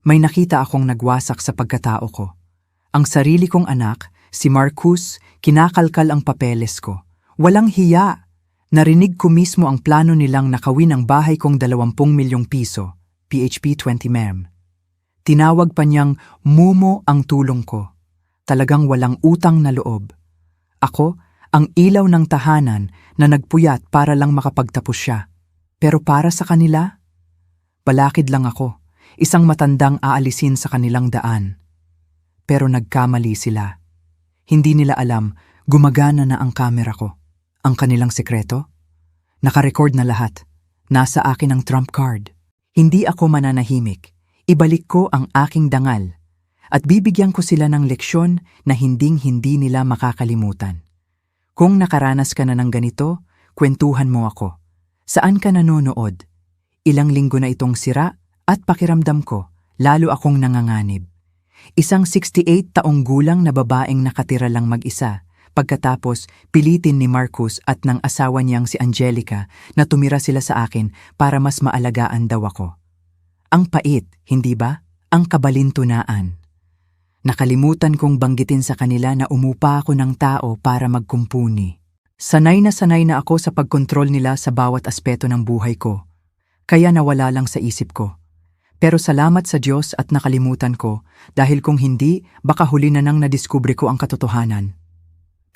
May nakita akong nagwasak sa pagkatao ko. Ang sarili kong anak, si Marcus, kinakalkal ang papeles ko. Walang hiya! Narinig ko mismo ang plano nilang nakawin ang bahay kong 20 milyong piso, PHP 20 mem. Tinawag pa niyang Mumo ang tulong ko. Talagang walang utang na loob. Ako, ang ilaw ng tahanan na nagpuyat para lang makapagtapos siya. Pero para sa kanila, balakid lang ako. Isang matandang aalisin sa kanilang daan. Pero nagkamali sila. Hindi nila alam, gumagana na ang kamera ko. Ang kanilang sekreto? Nakarecord na lahat. Nasa akin ang trump card. Hindi ako mananahimik. Ibalik ko ang aking dangal. At bibigyan ko sila ng leksyon na hinding-hindi nila makakalimutan. Kung nakaranas ka na ng ganito, kwentuhan mo ako. Saan ka nanonood? Ilang linggo na itong sira? At pakiramdam ko, lalo akong nanganganib. Isang 68 taong gulang na babaeng nakatira lang mag-isa, pagkatapos pilitin ni Marcus at ng asawa niyang si Angelica na tumira sila sa akin para mas maalagaan daw ako. Ang pait, hindi ba? Ang kabalintunaan. Nakalimutan kong banggitin sa kanila na umupa ako ng tao para magkumpuni. Sanay na ako sa pagkontrol nila sa bawat aspeto ng buhay ko, kaya nawala lang sa isip ko. Pero salamat sa Diyos at nakalimutan ko dahil kung hindi, baka huli na nang nadiskubre ko ang katotohanan.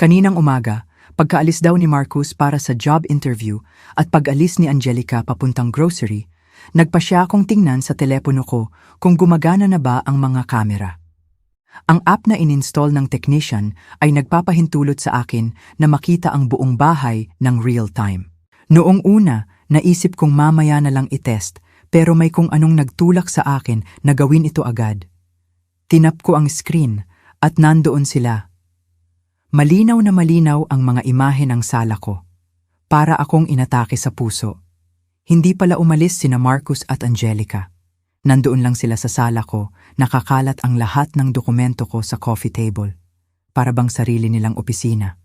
Kaninang umaga, pagkaalis daw ni Marcus para sa job interview at pag-alis ni Angelica papuntang grocery, nagpa siya akong tingnan sa telepono ko kung gumagana na ba ang mga kamera. Ang app na ininstall ng technician ay nagpapahintulot sa akin na makita ang buong bahay ng real time. Noong una, naisip kong mamaya na lang itest. Pero may kung anong nagtulak sa akin na gawin ito agad. Tinap ko ang screen at nandoon sila. Malinaw na malinaw ang mga imahe ng sala ko. Para akong inatake sa puso. Hindi pala umalis sina Marcus at Angelica. Nandoon lang sila sa sala ko, nakakalat ang lahat ng dokumento ko sa coffee table. Para bang sarili nilang opisina.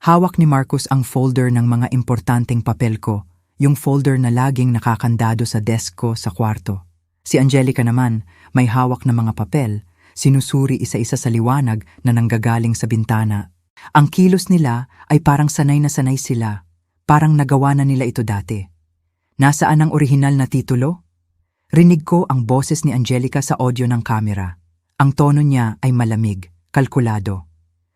Hawak ni Marcus ang folder ng mga importanteng papel ko, yung folder na laging nakakandado sa desk ko sa kwarto. Si Angelica naman, may hawak na mga papel, sinusuri isa-isa sa liwanag na nanggagaling sa bintana. Ang kilos nila ay parang sanay na sanay sila, parang nagawa na nila ito dati. Nasaan ang orihinal na titulo? Rinig ko ang boses ni Angelica sa audio ng kamera. Ang tono niya ay malamig, kalkulado.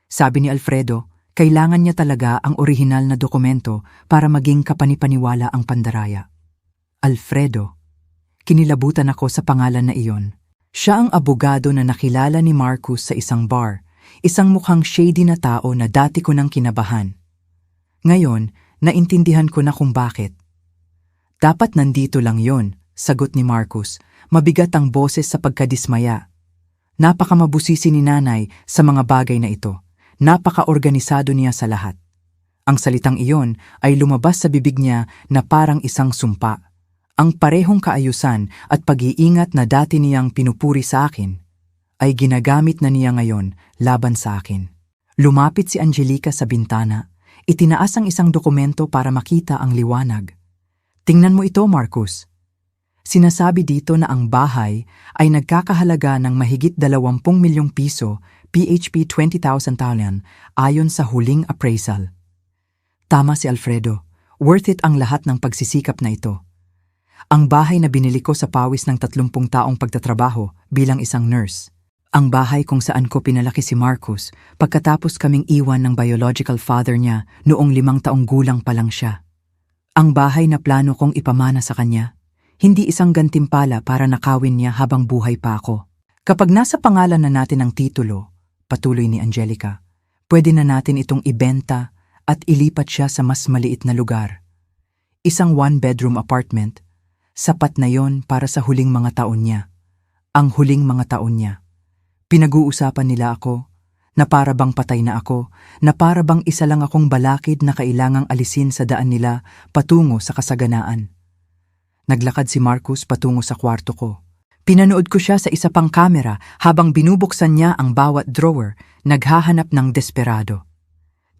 Sabi ni Alfredo, kailangan niya talaga ang orihinal na dokumento para maging kapanipaniwala ang pandaraya. Alfredo. Kinilabutan ako sa pangalan na iyon. Siya ang abogado na nakilala ni Marcus sa isang bar, isang mukhang shady na tao na dati ko nang kinabahan. Ngayon, naintindihan ko na kung bakit. Dapat nandito lang yon, sagot ni Marcus, mabigat ang boses sa pagkadismaya. Napakamabusisi ni nanay sa mga bagay na ito. Napaka-organisado niya sa lahat. Ang salitang iyon ay lumabas sa bibig niya na parang isang sumpa. Ang parehong kaayusan at pag-iingat na dati niyang pinupuri sa akin ay ginagamit na niya ngayon laban sa akin. Lumapit si Angelica sa bintana, itinaas ang isang dokumento para makita ang liwanag. Tingnan mo ito, Marcus. Sinasabi dito na ang bahay ay nagkakahalaga ng mahigit 20 milyong piso, PHP 20,000 taon ayon sa huling appraisal. Tama si Alfredo, worth it ang lahat ng pagsisikap na ito. Ang bahay na binili ko sa pawis ng 30 taong pagtatrabaho bilang isang nurse. Ang bahay kung saan ko pinalaki si Marcus pagkatapos kaming iwan ng biological father niya noong 5 taong gulang pa lang siya. Ang bahay na plano kong ipamana sa kanya, hindi isang gantimpala para nakawin niya habang buhay pa ako. Kapag nasa pangalan na natin ang titulo, patuloy ni Angelica, pwede na natin itong ibenta at ilipat siya sa mas maliit na lugar. Isang 1-bedroom apartment, sapat na yon para sa huling mga taon niya. Ang huling mga taon niya. Pinag-uusapan nila ako, na para bang patay na ako, na para bang isa lang akong balakid na kailangang alisin sa daan nila patungo sa kasaganaan. Naglakad si Marcus patungo sa kwarto ko. Pinanood ko siya sa isa pang kamera habang binubuksan niya ang bawat drawer, naghahanap ng desperado.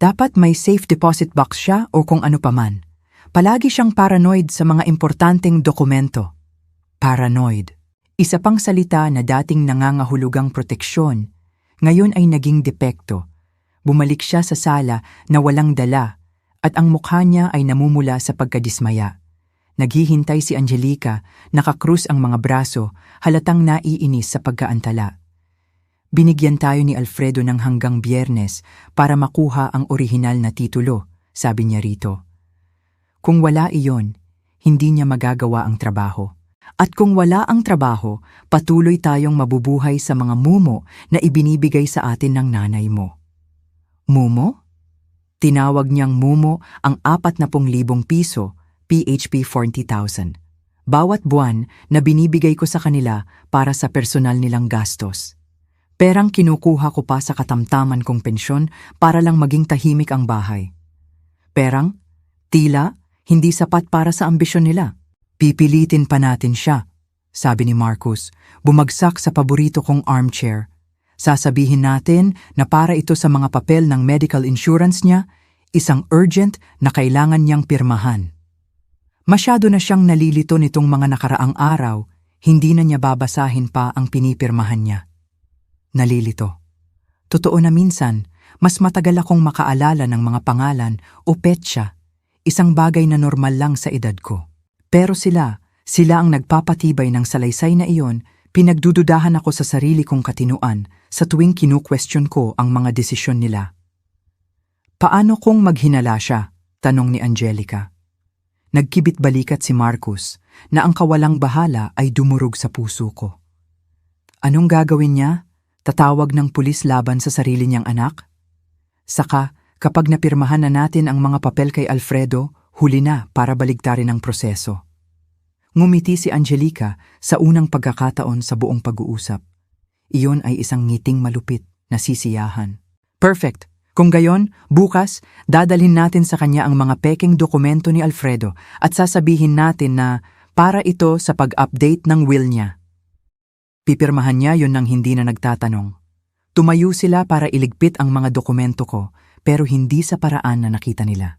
Dapat may safe deposit box siya o kung ano paman. Palagi siyang paranoid sa mga importanteng dokumento. Paranoid. Isa pang salita na dating nangangahulugang proteksyon, ngayon ay naging depekto. Bumalik siya sa sala na walang dala at ang mukha niya ay namumula sa pagkadismaya. Naghihintay si Angelica, nakakrus ang mga braso, halatang naiinis sa pagkaantala. Binigyan tayo ni Alfredo ng hanggang Biyernes para makuha ang orihinal na titulo, sabi niya rito. Kung wala iyon, hindi niya magagawa ang trabaho. At kung wala ang trabaho, patuloy tayong mabubuhay sa mga mumo na ibinibigay sa atin ng nanay mo. Mumo? Tinawag niyang mumo ang 40,000 piso, PHP 40,000. Bawat buwan na binibigay ko sa kanila para sa personal nilang gastos. Perang kinukuha ko pa sa katamtaman kong pensyon para lang maging tahimik ang bahay. Perang, tila, hindi sapat para sa ambisyon nila. Pipilitin pa natin siya, sabi ni Marcus, bumagsak sa paborito kong armchair. Sasabihin natin na para ito sa mga papel ng medical insurance niya, isang urgent na kailangan niyang pirmahan. Masyado na siyang nalilito nitong mga nakaraang araw, hindi na niya babasahin pa ang pinipirmahan niya. Nalilito. Totoo na minsan, mas matagal akong makaalala ng mga pangalan o petsa, isang bagay na normal lang sa edad ko. Pero sila ang nagpapatibay ng salaysay na iyon, pinagdududahan ako sa sarili kong katinuan sa tuwing kinu-question ko ang mga desisyon nila. Paano kung maghinala siya? Tanong ni Angelica. Nagkibit-balikat si Marcus na ang kawalang bahala ay dumurog sa puso ko. Anong gagawin niya? Tatawag ng pulis laban sa sarili niyang anak? Saka, kapag napirmahan na natin ang mga papel kay Alfredo, huli na para baligtarin ang proseso. Ngumiti si Angelica sa unang pagkakataon sa buong pag-uusap. Iyon ay isang ngiting malupit na sisiyahan. Perfect! Kung gayon, bukas, dadalhin natin sa kanya ang mga pekeng dokumento ni Alfredo at sasabihin natin na para ito sa pag-update ng will niya. Pipirmahan niya yun nang hindi na nagtatanong. Tumayo sila para iligpit ang mga dokumento ko pero hindi sa paraan na nakita nila.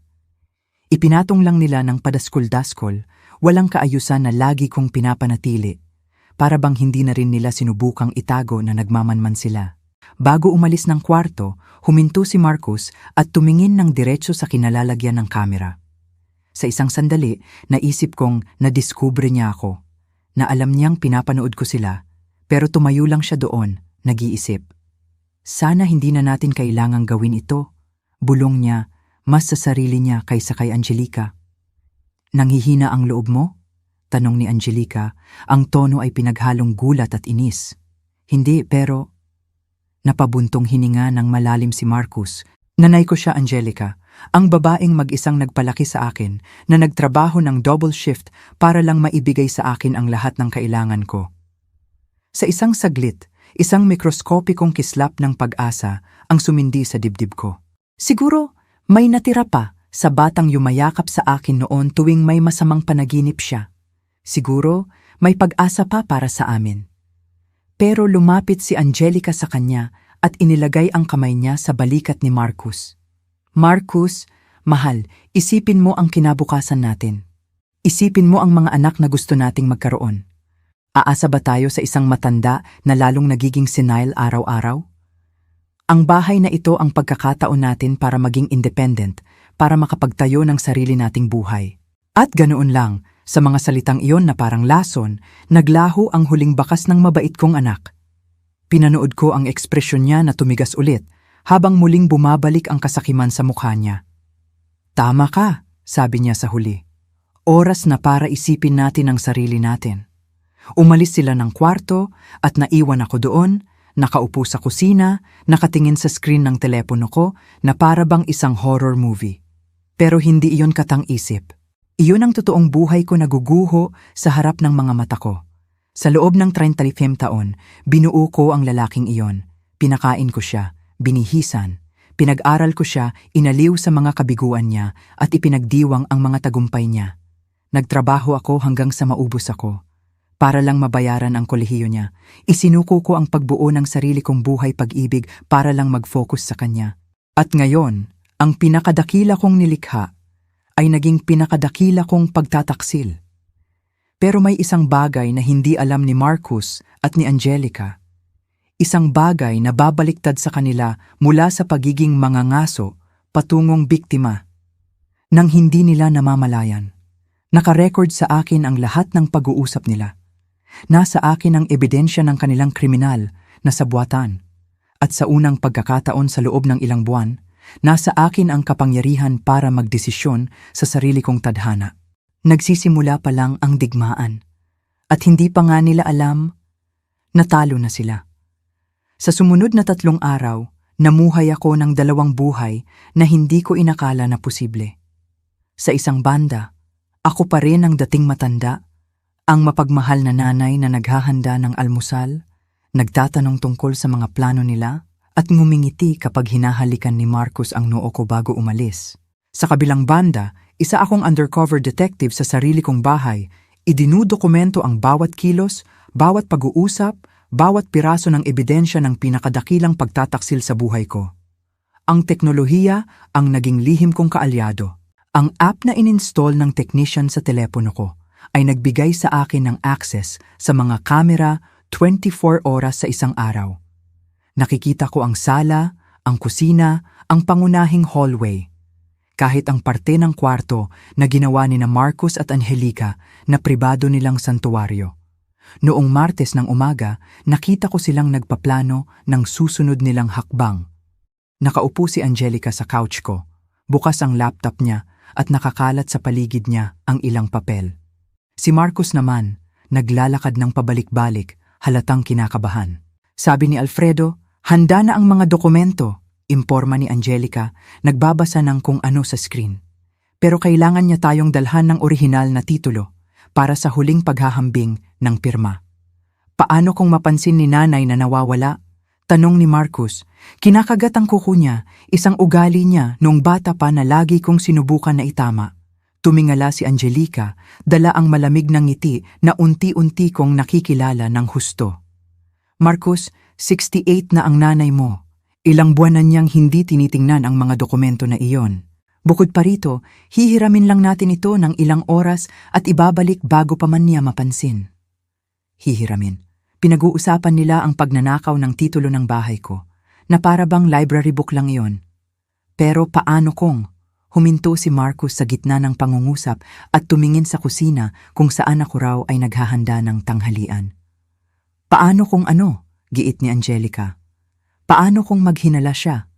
Ipinatong lang nila ng padaskol-daskol, walang kaayusan na lagi kong pinapanatili, para bang hindi na rin nila sinubukang itago na nagmamanman sila. Bago umalis ng kwarto, huminto si Marcus at tumingin ng diretso sa kinalalagyan ng kamera. Sa isang sandali, naisip kong nadiskubre niya ako, na alam niyang pinapanood ko sila, pero tumayo lang siya doon, nag-iisip. Sana hindi na natin kailangang gawin ito, bulong niya, mas sa sarili niya kaysa kay Angelica. Nanghihina ang loob mo? Tanong ni Angelica, ang tono ay pinaghalong gulat at inis. Hindi, pero... Napabuntong hininga ng malalim si Marcus. Nanay ko siya, Angelica, ang babaeng mag-isang nagpalaki sa akin na nagtrabaho ng double shift para lang maibigay sa akin ang lahat ng kailangan ko. Sa isang saglit, isang mikroskopikong kislap ng pag-asa ang sumindi sa dibdib ko. Siguro, may natira pa sa batang yumayakap sa akin noon tuwing may masamang panaginip siya. Siguro, may pag-asa pa para sa amin. Pero lumapit si Angelica sa kanya at inilagay ang kamay niya sa balikat ni Marcus. Marcus, mahal, isipin mo ang kinabukasan natin. Isipin mo ang mga anak na gusto nating magkaroon. Aasa ba tayo sa isang matanda na lalong nagiging senile araw-araw? Ang bahay na ito ang pagkakataon natin para maging independent, para makapagtayo ng sarili nating buhay. At ganoon lang, sa mga salitang iyon na parang lason, naglaho ang huling bakas ng mabait kong anak. Pinanood ko ang ekspresyon niya na tumigas ulit, habang muling bumabalik ang kasakiman sa mukha niya. Tama ka, sabi niya sa huli. Oras na para isipin natin ang sarili natin. Umalis sila ng kwarto at naiwan ako doon, nakaupo sa kusina, nakatingin sa screen ng telepono ko na para bang isang horror movie. Pero hindi iyon katang-isip. Iyon ang totoong buhay ko naguguho sa harap ng mga mata ko. Sa loob ng 35 taon, binuo ko ang lalaking iyon. Pinakain ko siya, binihisan. Pinag-aral ko siya, inaliw sa mga kabiguan niya at ipinagdiwang ang mga tagumpay niya. Nagtrabaho ako hanggang sa maubos ako. Para lang mabayaran ang kolehiyo niya, isinuko ko ang pagbuo ng sarili kong buhay pag-ibig para lang mag-focus sa kanya. At ngayon, ang pinakadakila kong nilikha ay naging pinakadakila kong pagtataksil. Pero may isang bagay na hindi alam ni Marcus at ni Angelica. Isang bagay na babaliktad sa kanila mula sa pagiging mangangaso patungong biktima. Nang hindi nila namamalayan. Nakarecord sa akin ang lahat ng pag-uusap nila. Nasa akin ang ebidensya ng kanilang kriminal na sabwatan. At sa unang pagkakataon sa loob ng ilang buwan, nasa akin ang kapangyarihan para magdesisyon sa sarili kong tadhana. Nagsisimula pa lang ang digmaan. At hindi pa nga nila alam, natalo na sila. Sa sumunod na 3 araw, namuhay ako ng 2 buhay na hindi ko inakala na posible. Sa isang banda, ako pa rin ang dating matanda, ang mapagmahal na nanay na naghahanda ng almusal, nagtatanong tungkol sa mga plano nila, at ngumingiti kapag hinahalikan ni Marcus ang noo ko bago umalis. Sa kabilang banda, isa akong undercover detective sa sarili kong bahay, idinudokumento ang bawat kilos, bawat pag-uusap, bawat piraso ng ebidensya ng pinakadakilang pagtataksil sa buhay ko. Ang teknolohiya ang naging lihim kong kaalyado. Ang app na ininstall ng technician sa telepono ko ay nagbigay sa akin ng access sa mga kamera 24 oras sa isang araw. Nakikita ko ang sala, ang kusina, ang pangunahing hallway. Kahit ang parte ng kwarto na ginawa ni na Marcus at Angelica na pribado nilang santuwaryo. Noong Martes ng umaga, nakita ko silang nagpaplano ng susunod nilang hakbang. Nakaupo si Angelica sa couch ko, bukas ang laptop niya at nakakalat sa paligid niya ang ilang papel. Si Marcus naman, naglalakad ng pabalik-balik, halatang kinakabahan. Sabi ni Alfredo, handa na ang mga dokumento. Imporma ni Angelica, nagbabasa ng kung ano sa screen. Pero kailangan niya tayong dalhan ng orihinal na titulo para sa huling paghahambing ng pirma. Paano kung mapansin ni nanay na nawawala? Tanong ni Marcus. Kinakagat ang kuko niya, isang ugali niya noong bata pa na lagi kong sinubukan na itama. Tumingala si Angelica, dala ang malamig na ngiti na unti-unti kong nakikilala ng husto. Marcus, 68 na ang nanay mo. Ilang buwan na niyang hindi tinitingnan ang mga dokumento na iyon. Bukod pa rito, hihiramin lang natin ito ng ilang oras at ibabalik bago pa man niya mapansin. Hihiramin. Pinag-uusapan nila ang pagnanakaw ng titulo ng bahay ko, na para bang library book lang iyon. Pero paano kung huminto si Marcus sa gitna ng pangungusap at tumingin sa kusina kung saan ako raw ay naghahanda ng tanghalian? Paano kung ano? Giit ni Angelica. Paano kung maghinala siya?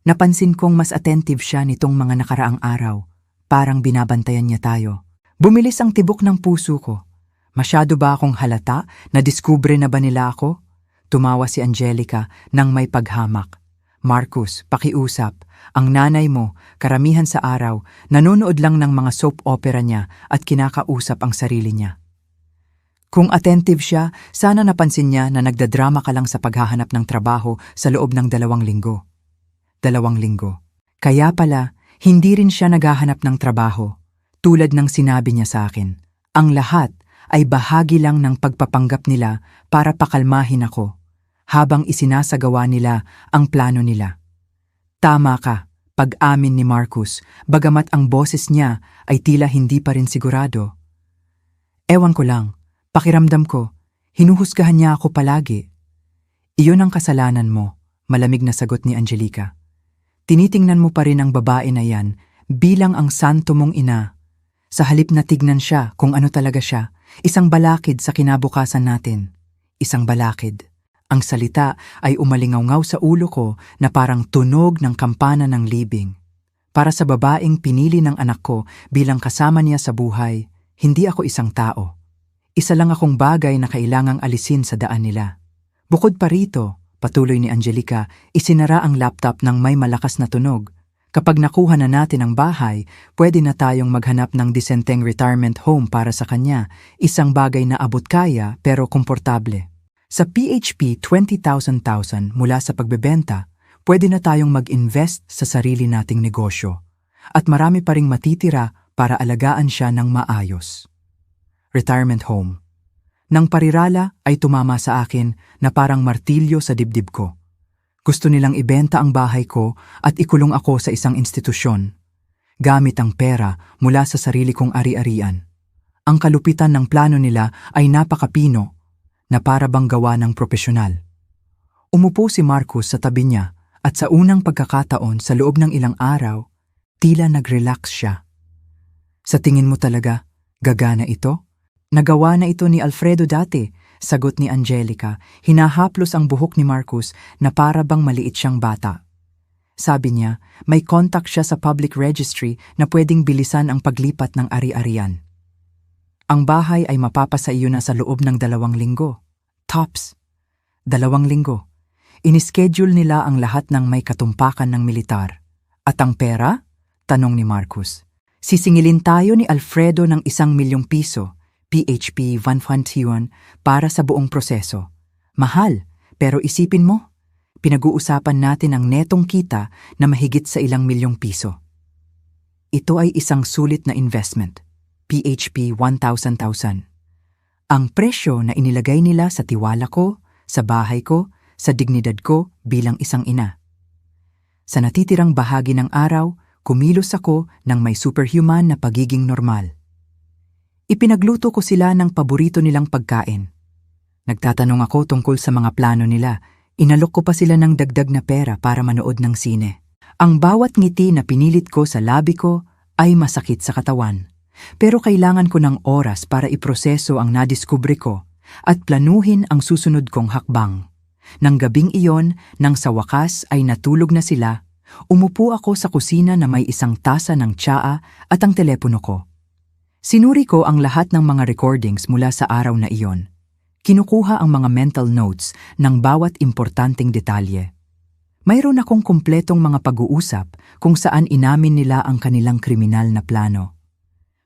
Napansin kong mas attentive siya nitong mga nakaraang araw. Parang binabantayan niya tayo. Bumilis ang tibok ng puso ko. Masyado ba akong halata na diskubre na ba nila ako? Tumawa si Angelica nang may paghamak. Marcus, pakiusap. Ang nanay mo, karamihan sa araw, nanonood lang ng mga soap opera niya at kinakausap ang sarili niya. Kung attentive siya, sana napansin niya na nagdadrama ka lang sa paghahanap ng trabaho sa loob ng 2 linggo. 2 linggo. Kaya pala, hindi rin siya naghahanap ng trabaho. Tulad ng sinabi niya sa akin, ang lahat ay bahagi lang ng pagpapanggap nila para pakalmahin ako, habang isinasagawa nila ang plano nila. Tama ka, pag-amin ni Marcus, bagamat ang boses niya ay tila hindi pa rin sigurado. Ewan ko lang. Pakiramdam ko, hinuhusgahan niya ako palagi. Iyon ang kasalanan mo, malamig na sagot ni Angelica. Tinitingnan mo pa rin ang babae na yan bilang ang santo mong ina. Sa halip na tignan siya kung ano talaga siya, isang balakid sa kinabukasan natin. Isang balakid. Ang salita ay umalingaw-ngaw sa ulo ko na parang tunog ng kampana ng libing. Para sa babaeng pinili ng anak ko bilang kasama niya sa buhay, hindi ako isang tao. Isa lang akong bagay na kailangang alisin sa daan nila. Bukod pa rito, patuloy ni Angelica, isinara ang laptop ng may malakas na tunog. Kapag nakuha na natin ang bahay, pwede na tayong maghanap ng disenteng retirement home para sa kanya, isang bagay na abot kaya pero komportable. Sa PHP 20,000 mula sa pagbebenta, pwede na tayong mag-invest sa sarili nating negosyo. At marami pa ring matitira para alagaan siya ng maayos. Retirement home. Nang parirala ay tumama sa akin na parang martilyo sa dibdib ko. Gusto nilang ibenta ang bahay ko at ikulong ako sa isang institusyon. Gamit ang pera mula sa sarili kong ari-arian. Ang kalupitan ng plano nila ay napakapino na para bang gawa ng propesyonal. Umupo si Marcus sa tabi niya at sa unang pagkakataon sa loob ng ilang araw, tila nag-relax siya. Sa tingin mo talaga, gagana ito? Nagawa na ito ni Alfredo dati, sagot ni Angelica, hinahaplos ang buhok ni Marcus na para bang maliit siyang bata. Sabi niya, may contact siya sa public registry na pwedeng bilisan ang paglipat ng ari-arian. Ang bahay ay mapapasa iyo na sa loob ng 2 linggo. Tops. 2 linggo. Inischedule nila ang lahat ng may katumpakan ng militar. At ang pera? Tanong ni Marcus. Sisingilin tayo ni Alfredo ng 1,000,000 piso, PHP 1,000,000 para sa buong proseso. Mahal, pero isipin mo, pinag-uusapan natin ang netong kita na mahigit sa ilang milyong piso. Ito ay isang sulit na investment. PHP 1,000,000. Ang presyo na inilagay nila sa tiwala ko, sa bahay ko, sa dignidad ko bilang isang ina. Sa natitirang bahagi ng araw, kumilos ako ng may superhuman na pagiging normal. Ipinagluto ko sila ng paborito nilang pagkain. Nagtatanong ako tungkol sa mga plano nila. Inalok ko pa sila ng dagdag na pera para manood ng sine. Ang bawat ngiti na pinilit ko sa labi ko ay masakit sa katawan. Pero kailangan ko ng oras para iproseso ang nadiskubre ko at planuhin ang susunod kong hakbang. Nang gabing iyon, nang sa wakas ay natulog na sila, umupo ako sa kusina na may isang tasa ng tsaa at ang telepono ko. Sinuri ko ang lahat ng mga recordings mula sa araw na iyon. Kinukuha ang mga mental notes ng bawat importanteng detalye. Mayroon akong kumpletong mga pag-uusap kung saan inamin nila ang kanilang kriminal na plano.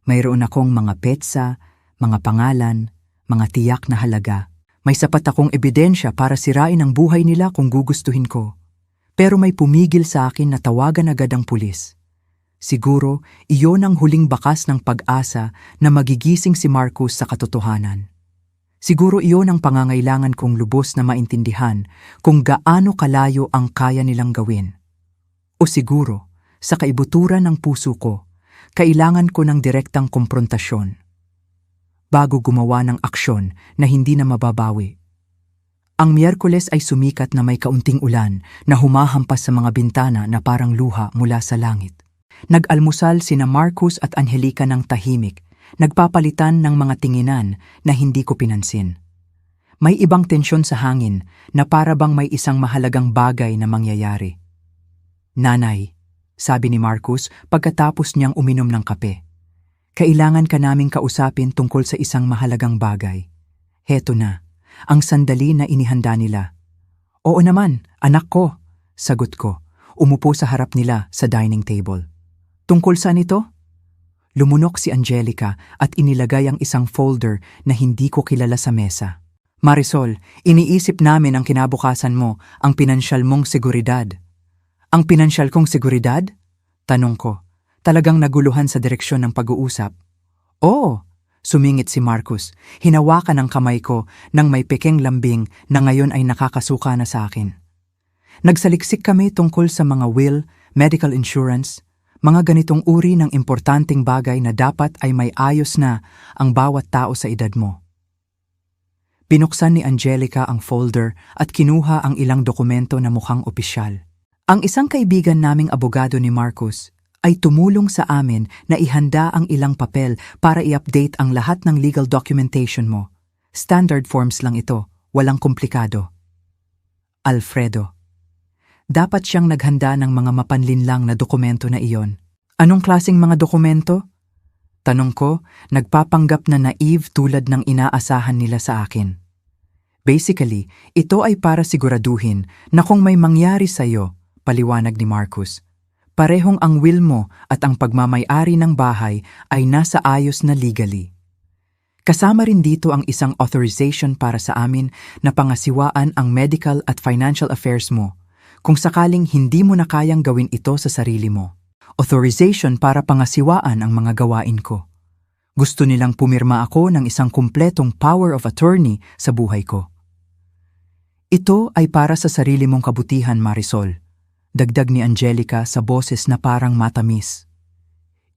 Mayroon akong mga petsa, mga pangalan, mga tiyak na halaga. May sapat akong ebidensya para sirain ang buhay nila kung gugustuhin ko. Pero may pumigil sa akin na tawagan agad ang pulis. Siguro, iyon ang huling bakas ng pag-asa na magigising si Marcus sa katotohanan. Siguro iyon ang pangangailangan kong lubos na maintindihan kung gaano kalayo ang kaya nilang gawin. O siguro, sa kaibuturan ng puso ko, kailangan ko ng direktang komprontasyon bago gumawa ng aksyon na hindi na mababawi. Ang Miyerkules ay sumikat na may kaunting ulan na humahampas sa mga bintana na parang luha mula sa langit. Nag-almusal sina Marcus at Angelica ng tahimik, nagpapalitan ng mga tinginan na hindi ko pinansin. May ibang tensyon sa hangin na para bang may isang mahalagang bagay na mangyayari. Nanay, sabi ni Marcus pagkatapos niyang uminom ng kape. Kailangan ka naming kausapin tungkol sa isang mahalagang bagay. Heto na, ang sandali na inihanda nila. Oo naman, anak ko, sagot ko. Umupo sa harap nila sa dining table. Tungkol saan ito? Lumunok si Angelica at inilagay ang isang folder na hindi ko kilala sa mesa. Marisol, iniisip namin ang kinabukasan mo, ang pinansyal mong seguridad. Ang pinansyal kong seguridad? Tanong ko. Talagang naguluhan sa direksyon ng pag-uusap. Oo, sumingit si Marcus. Hinawakan ang kamay ko nang may pekeng lambing na ngayon ay nakakasuka na sa akin. Nagsaliksik kami tungkol sa mga will, medical insurance, mga ganitong uri ng importanteng bagay na dapat ay may ayos na ang bawat tao sa edad mo. Binuksan ni Angelica ang folder at kinuha ang ilang dokumento na mukhang opisyal. Ang isang kaibigan naming abogado ni Marcus ay tumulong sa amin na ihanda ang ilang papel para i-update ang lahat ng legal documentation mo. Standard forms lang ito, walang komplikado. Alfredo. Dapat siyang naghanda ng mga mapanlinlang na dokumento na iyon. Anong klaseng mga dokumento? Tanong ko, nagpapanggap na naive tulad ng inaasahan nila sa akin. Basically, ito ay para siguraduhin na kung may mangyari sa'yo, paliwanag ni Marcus, parehong ang will mo at ang pagmamay-ari ng bahay ay nasa ayos na legally. Kasama rin dito ang isang authorization para sa amin na pangasiwaan ang medical at financial affairs mo kung sakaling hindi mo na kayang gawin ito sa sarili mo. Authorization para pangasiwaan ang mga gawain ko. Gusto nilang pumirma ako ng isang kumpletong power of attorney sa buhay ko. Ito ay para sa sarili mong kabutihan, Marisol. Dagdag ni Angelica sa boses na parang matamis.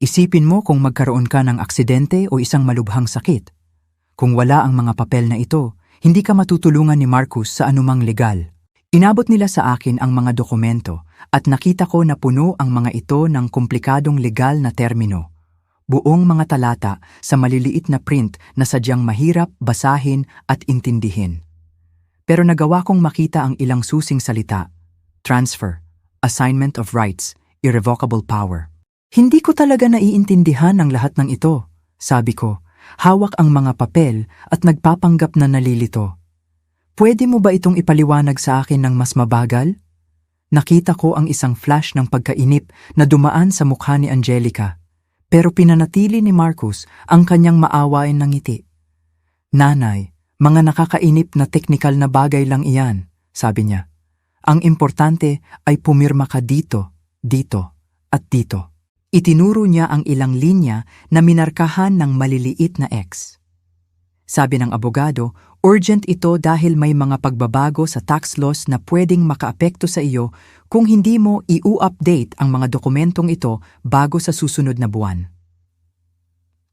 Isipin mo kung magkaroon ka ng aksidente o isang malubhang sakit. Kung wala ang mga papel na ito, hindi ka matutulungan ni Marcus sa anumang legal. Inabot nila sa akin ang mga dokumento at nakita ko na puno ang mga ito ng komplikadong legal na termino. Buong mga talata sa maliliit na print na sadyang mahirap basahin at intindihin. Pero nagawa kong makita ang ilang susing salita: transfer, assignment of rights, irrevocable power. Hindi ko talaga naiintindihan ang lahat ng ito, sabi ko. Hawak ang mga papel at nagpapanggap na nalilito. Pwede mo ba itong ipaliwanag sa akin ng mas mabagal? Nakita ko ang isang flash ng pagkainip na dumaan sa mukha ni Angelica, pero pinanatili ni Marcus ang kanyang maawain ng ngiti. Nanay, mga nakakainip na teknikal na bagay lang iyan, sabi niya. Ang importante ay pumirma ka dito, dito, at dito. Itinuro niya ang ilang linya na minarkahan ng maliliit na X. Sabi ng abogado, urgent ito dahil may mga pagbabago sa tax laws na pwedeng makaapekto sa iyo kung hindi mo i-update ang mga dokumentong ito bago sa susunod na buwan.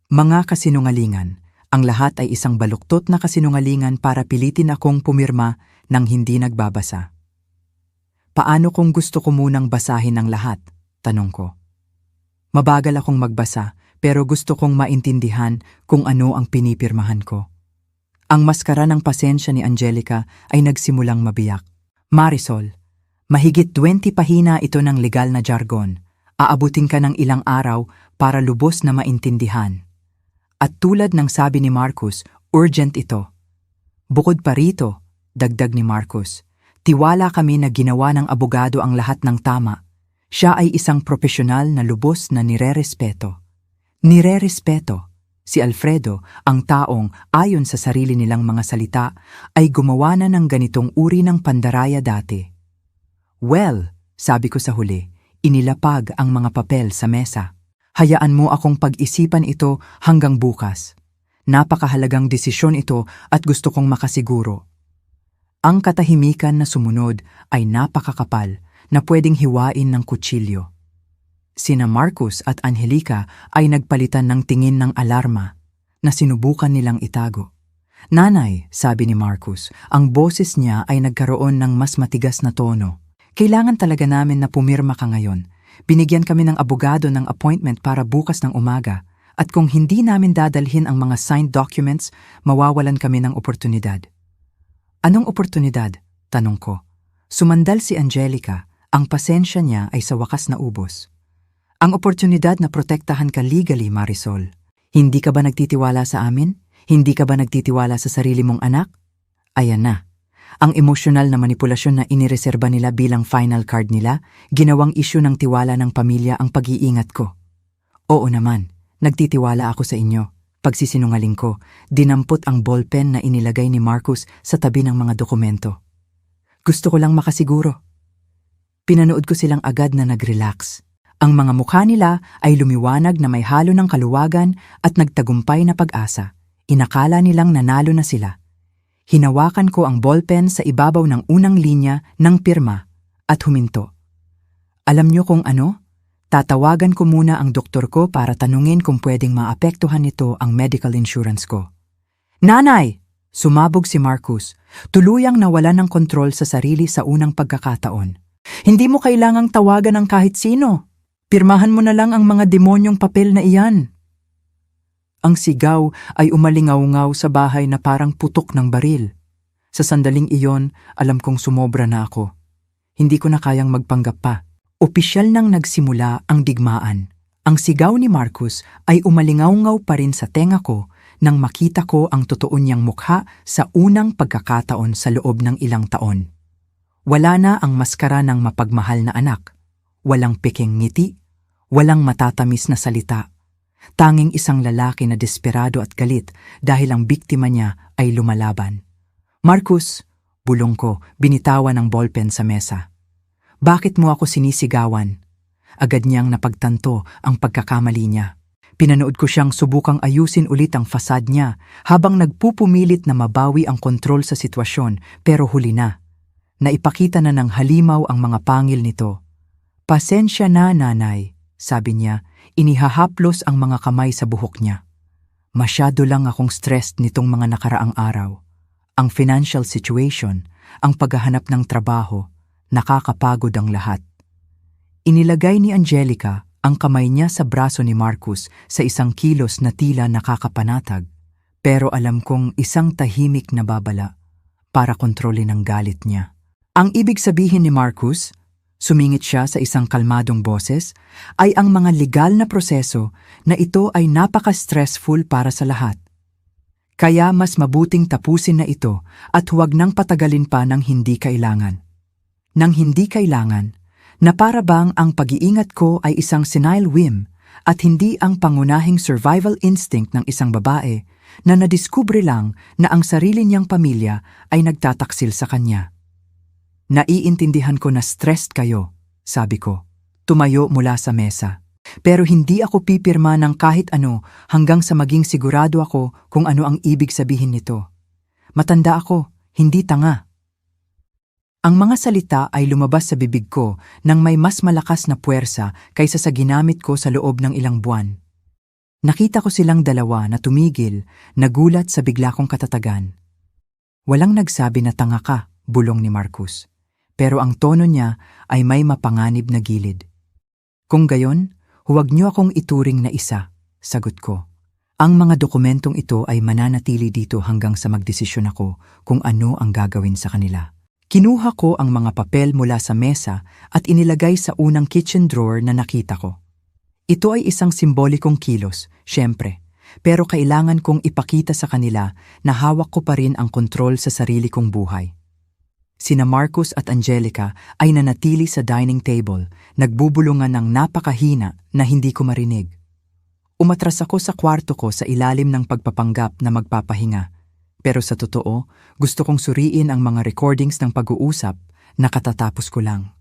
Mga kasinungalingan. Ang lahat ay isang baluktot na kasinungalingan para pilitin akong pumirma nang hindi nagbabasa. Paano kung gusto ko munang basahin ang lahat? Tanong ko. Mabagal akong magbasa pero gusto kong maintindihan kung ano ang pinipirmahan ko. Ang maskara ng pasensya ni Angelica ay nagsimulang mabiyak. Marisol, mahigit 20 pahina ito ng legal na jargon. Aabutin ka ng ilang araw para lubos na maintindihan. At tulad ng sabi ni Marcus, urgent ito. Bukod pa rito, dagdag ni Marcus, tiwala kami na ginawa ng abogado ang lahat ng tama. Siya ay isang profesional na lubos na nirerespeto. Nirerespeto. Si Alfredo, ang taong ayon sa sarili nilang mga salita, ay gumawa na ng ganitong uri ng pandaraya dati. Well, sabi ko sa huli, inilapag ang mga papel sa mesa. Hayaan mo akong pag-isipan ito hanggang bukas. Napakahalagang desisyon ito at gusto kong makasiguro. Ang katahimikan na sumunod ay napakakapal na pwedeng hiwain ng kutsilyo. Sina Marcus at Angelica ay nagpalitan ng tingin ng alarma na sinubukan nilang itago. Nanay, sabi ni Marcus, ang boses niya ay nagkaroon ng mas matigas na tono. Kailangan talaga namin na pumirma ka ngayon. Binigyan kami ng abogado ng appointment para bukas ng umaga at kung hindi namin dadalhin ang mga signed documents, mawawalan kami ng oportunidad. Anong oportunidad? Tanong ko. Sumandal si Angelica. Ang pasensya niya ay sa wakas na ubos. Ang oportunidad na protektahan ka legally, Marisol. Hindi ka ba nagtitiwala sa amin? Hindi ka ba nagtitiwala sa sarili mong anak? Ayan na. Ang emosyonal na manipulasyon na inireserba nila bilang final card nila, ginawang isyu ng tiwala ng pamilya ang pag-iingat ko. Oo naman, nagtitiwala ako sa inyo. Pagsisinungaling ko, dinampot ang ballpen na inilagay ni Marcus sa tabi ng mga dokumento. Gusto ko lang makasiguro. Pinanood ko silang agad na nag-relax. Ang mga mukha nila ay lumiwanag na may halo ng kaluwagan at nagtagumpay na pag-asa. Inakala nilang nanalo na sila. Hinawakan ko ang ballpen sa ibabaw ng unang linya ng pirma at huminto. Alam niyo kung ano? Tatawagan ko muna ang doktor ko para tanungin kung pwedeng maapektuhan nito ang medical insurance ko. Nanay! Sumabog si Marcus. Tuluyang nawalan ng kontrol sa sarili sa unang pagkakataon. Hindi mo kailangang tawagan ng kahit sino. Pirmahan mo na lang ang mga demonyong papel na iyan. Ang sigaw ay umalingaw-ngaw sa bahay na parang putok ng baril. Sa sandaling iyon, alam kong sumobra na ako. Hindi ko na kayang magpanggap pa. Opisyal nang nagsimula ang digmaan. Ang sigaw ni Marcus ay umalingaw-ngaw pa rin sa tenga ko nang makita ko ang totoo niyang mukha sa unang pagkakataon sa loob ng ilang taon. Wala na ang maskara ng mapagmahal na anak. Walang peking ngiti. Walang matatamis na salita. Tanging isang lalaki na desperado at galit dahil ang biktima niya ay lumalaban. Marcus, bulong ko, binitawan ng ballpen sa mesa. Bakit mo ako sinisigawan? Agad niyang napagtanto ang pagkakamali niya. Pinanood ko siyang subukang ayusin ulit ang fasad niya habang nagpupumilit na mabawi ang kontrol sa sitwasyon pero huli na. Naipakita na ng halimaw ang mga pangil nito. Pasensya na, nanay, sabi niya, inihahaplos ang mga kamay sa buhok niya. Masyado lang akong stressed nitong mga nakaraang araw. Ang financial situation, ang paghahanap ng trabaho, nakakapagod ang lahat. Inilagay ni Angelica ang kamay niya sa braso ni Marcus sa isang kilos na tila nakakapanatag. Pero alam kong isang tahimik na babala para kontrolin ang galit niya. Ang ibig sabihin ni Marcus, sumingit siya sa isang kalmadong boses, ay ang mga legal na proseso na ito ay napaka-stressful para sa lahat. Kaya mas mabuting tapusin na ito at huwag nang patagalin pa ng hindi kailangan. Nang hindi kailangan, na para bang ang pag-iingat ko ay isang senile whim at hindi ang pangunahing survival instinct ng isang babae na nadiskubre lang na ang sarili niyang pamilya ay nagtataksil sa kanya. Naiintindihan ko na stressed kayo, sabi ko. Tumayo mula sa mesa. Pero hindi ako pipirma ng kahit ano hanggang sa maging sigurado ako kung ano ang ibig sabihin nito. Matanda ako, hindi tanga. Ang mga salita ay lumabas sa bibig ko nang may mas malakas na puwersa kaysa sa ginamit ko sa loob ng ilang buwan. Nakita ko silang dalawa na tumigil, nagulat sa bigla kong katatagan. Walang nagsabi na tanga ka, bulong ni Marcus. Pero ang tono niya ay may mapanganib na gilid. Kung gayon, huwag niyo akong ituring na isa, sagot ko. Ang mga dokumentong ito ay mananatili dito hanggang sa magdesisyon ako kung ano ang gagawin sa kanila. Kinuha ko ang mga papel mula sa mesa at inilagay sa unang kitchen drawer na nakita ko. Ito ay isang simbolikong kilos, syempre, pero kailangan kong ipakita sa kanila na hawak ko pa rin ang kontrol sa sarili kong buhay. Sina Marcus at Angelica ay nanatili sa dining table, nagbubulungan ng napakahina na hindi ko marinig. Umatras ako sa kwarto ko sa ilalim ng pagpapanggap na magpapahinga. Pero sa totoo, gusto kong suriin ang mga recordings ng pag-uusap na katatapos ko lang.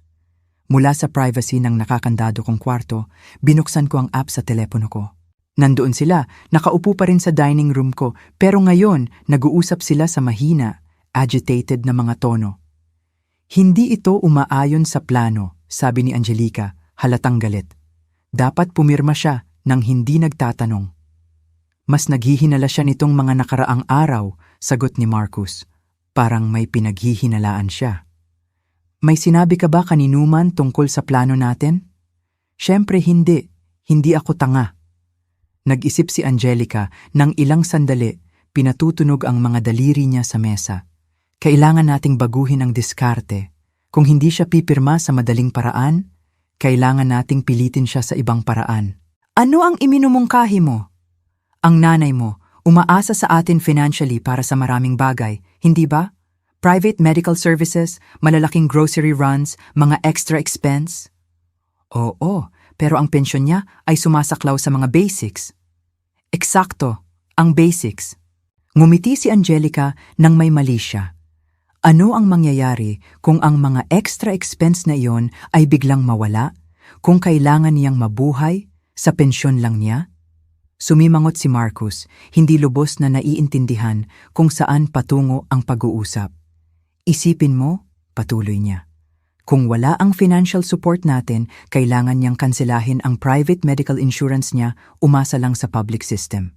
Mula sa privacy ng nakakandado kong kwarto, binuksan ko ang app sa telepono ko. Nandoon sila, nakaupo pa rin sa dining room ko, pero ngayon nag-uusap sila sa mahina, agitated na mga tono. Hindi ito umaayon sa plano, sabi ni Angelica, halatang galit. Dapat pumirma siya nang hindi nagtatanong. Mas naghihinala siya nitong mga nakaraang araw, sagot ni Marcus. Parang may pinaghihinalaan siya. May sinabi ka ba kaninuman tungkol sa plano natin? Siyempre hindi. Hindi ako tanga. Nag-isip si Angelica ng ilang sandali, pinatutunog ang mga daliri niya sa mesa. Kailangan nating baguhin ang diskarte. Kung hindi siya pipirma sa madaling paraan, kailangan nating pilitin siya sa ibang paraan. Ano ang iminumungkahi mo? Ang nanay mo, umaasa sa atin financially para sa maraming bagay, hindi ba? Private medical services, malalaking grocery runs, mga extra expense? Oo, pero ang pensyon niya ay sumasaklaw sa mga basics. Eksakto, ang basics. Ngumiti si Angelica nang may mali siya. Ano ang mangyayari kung ang mga extra expense na iyon ay biglang mawala? Kung kailangan niyang mabuhay, sa pensyon lang niya? Sumimangot si Marcus, hindi lubos na naiintindihan kung saan patungo ang pag-uusap. Isipin mo, patuloy niya. Kung wala ang financial support natin, kailangan niyang kanselahin ang private medical insurance niya, umasa lang sa public system.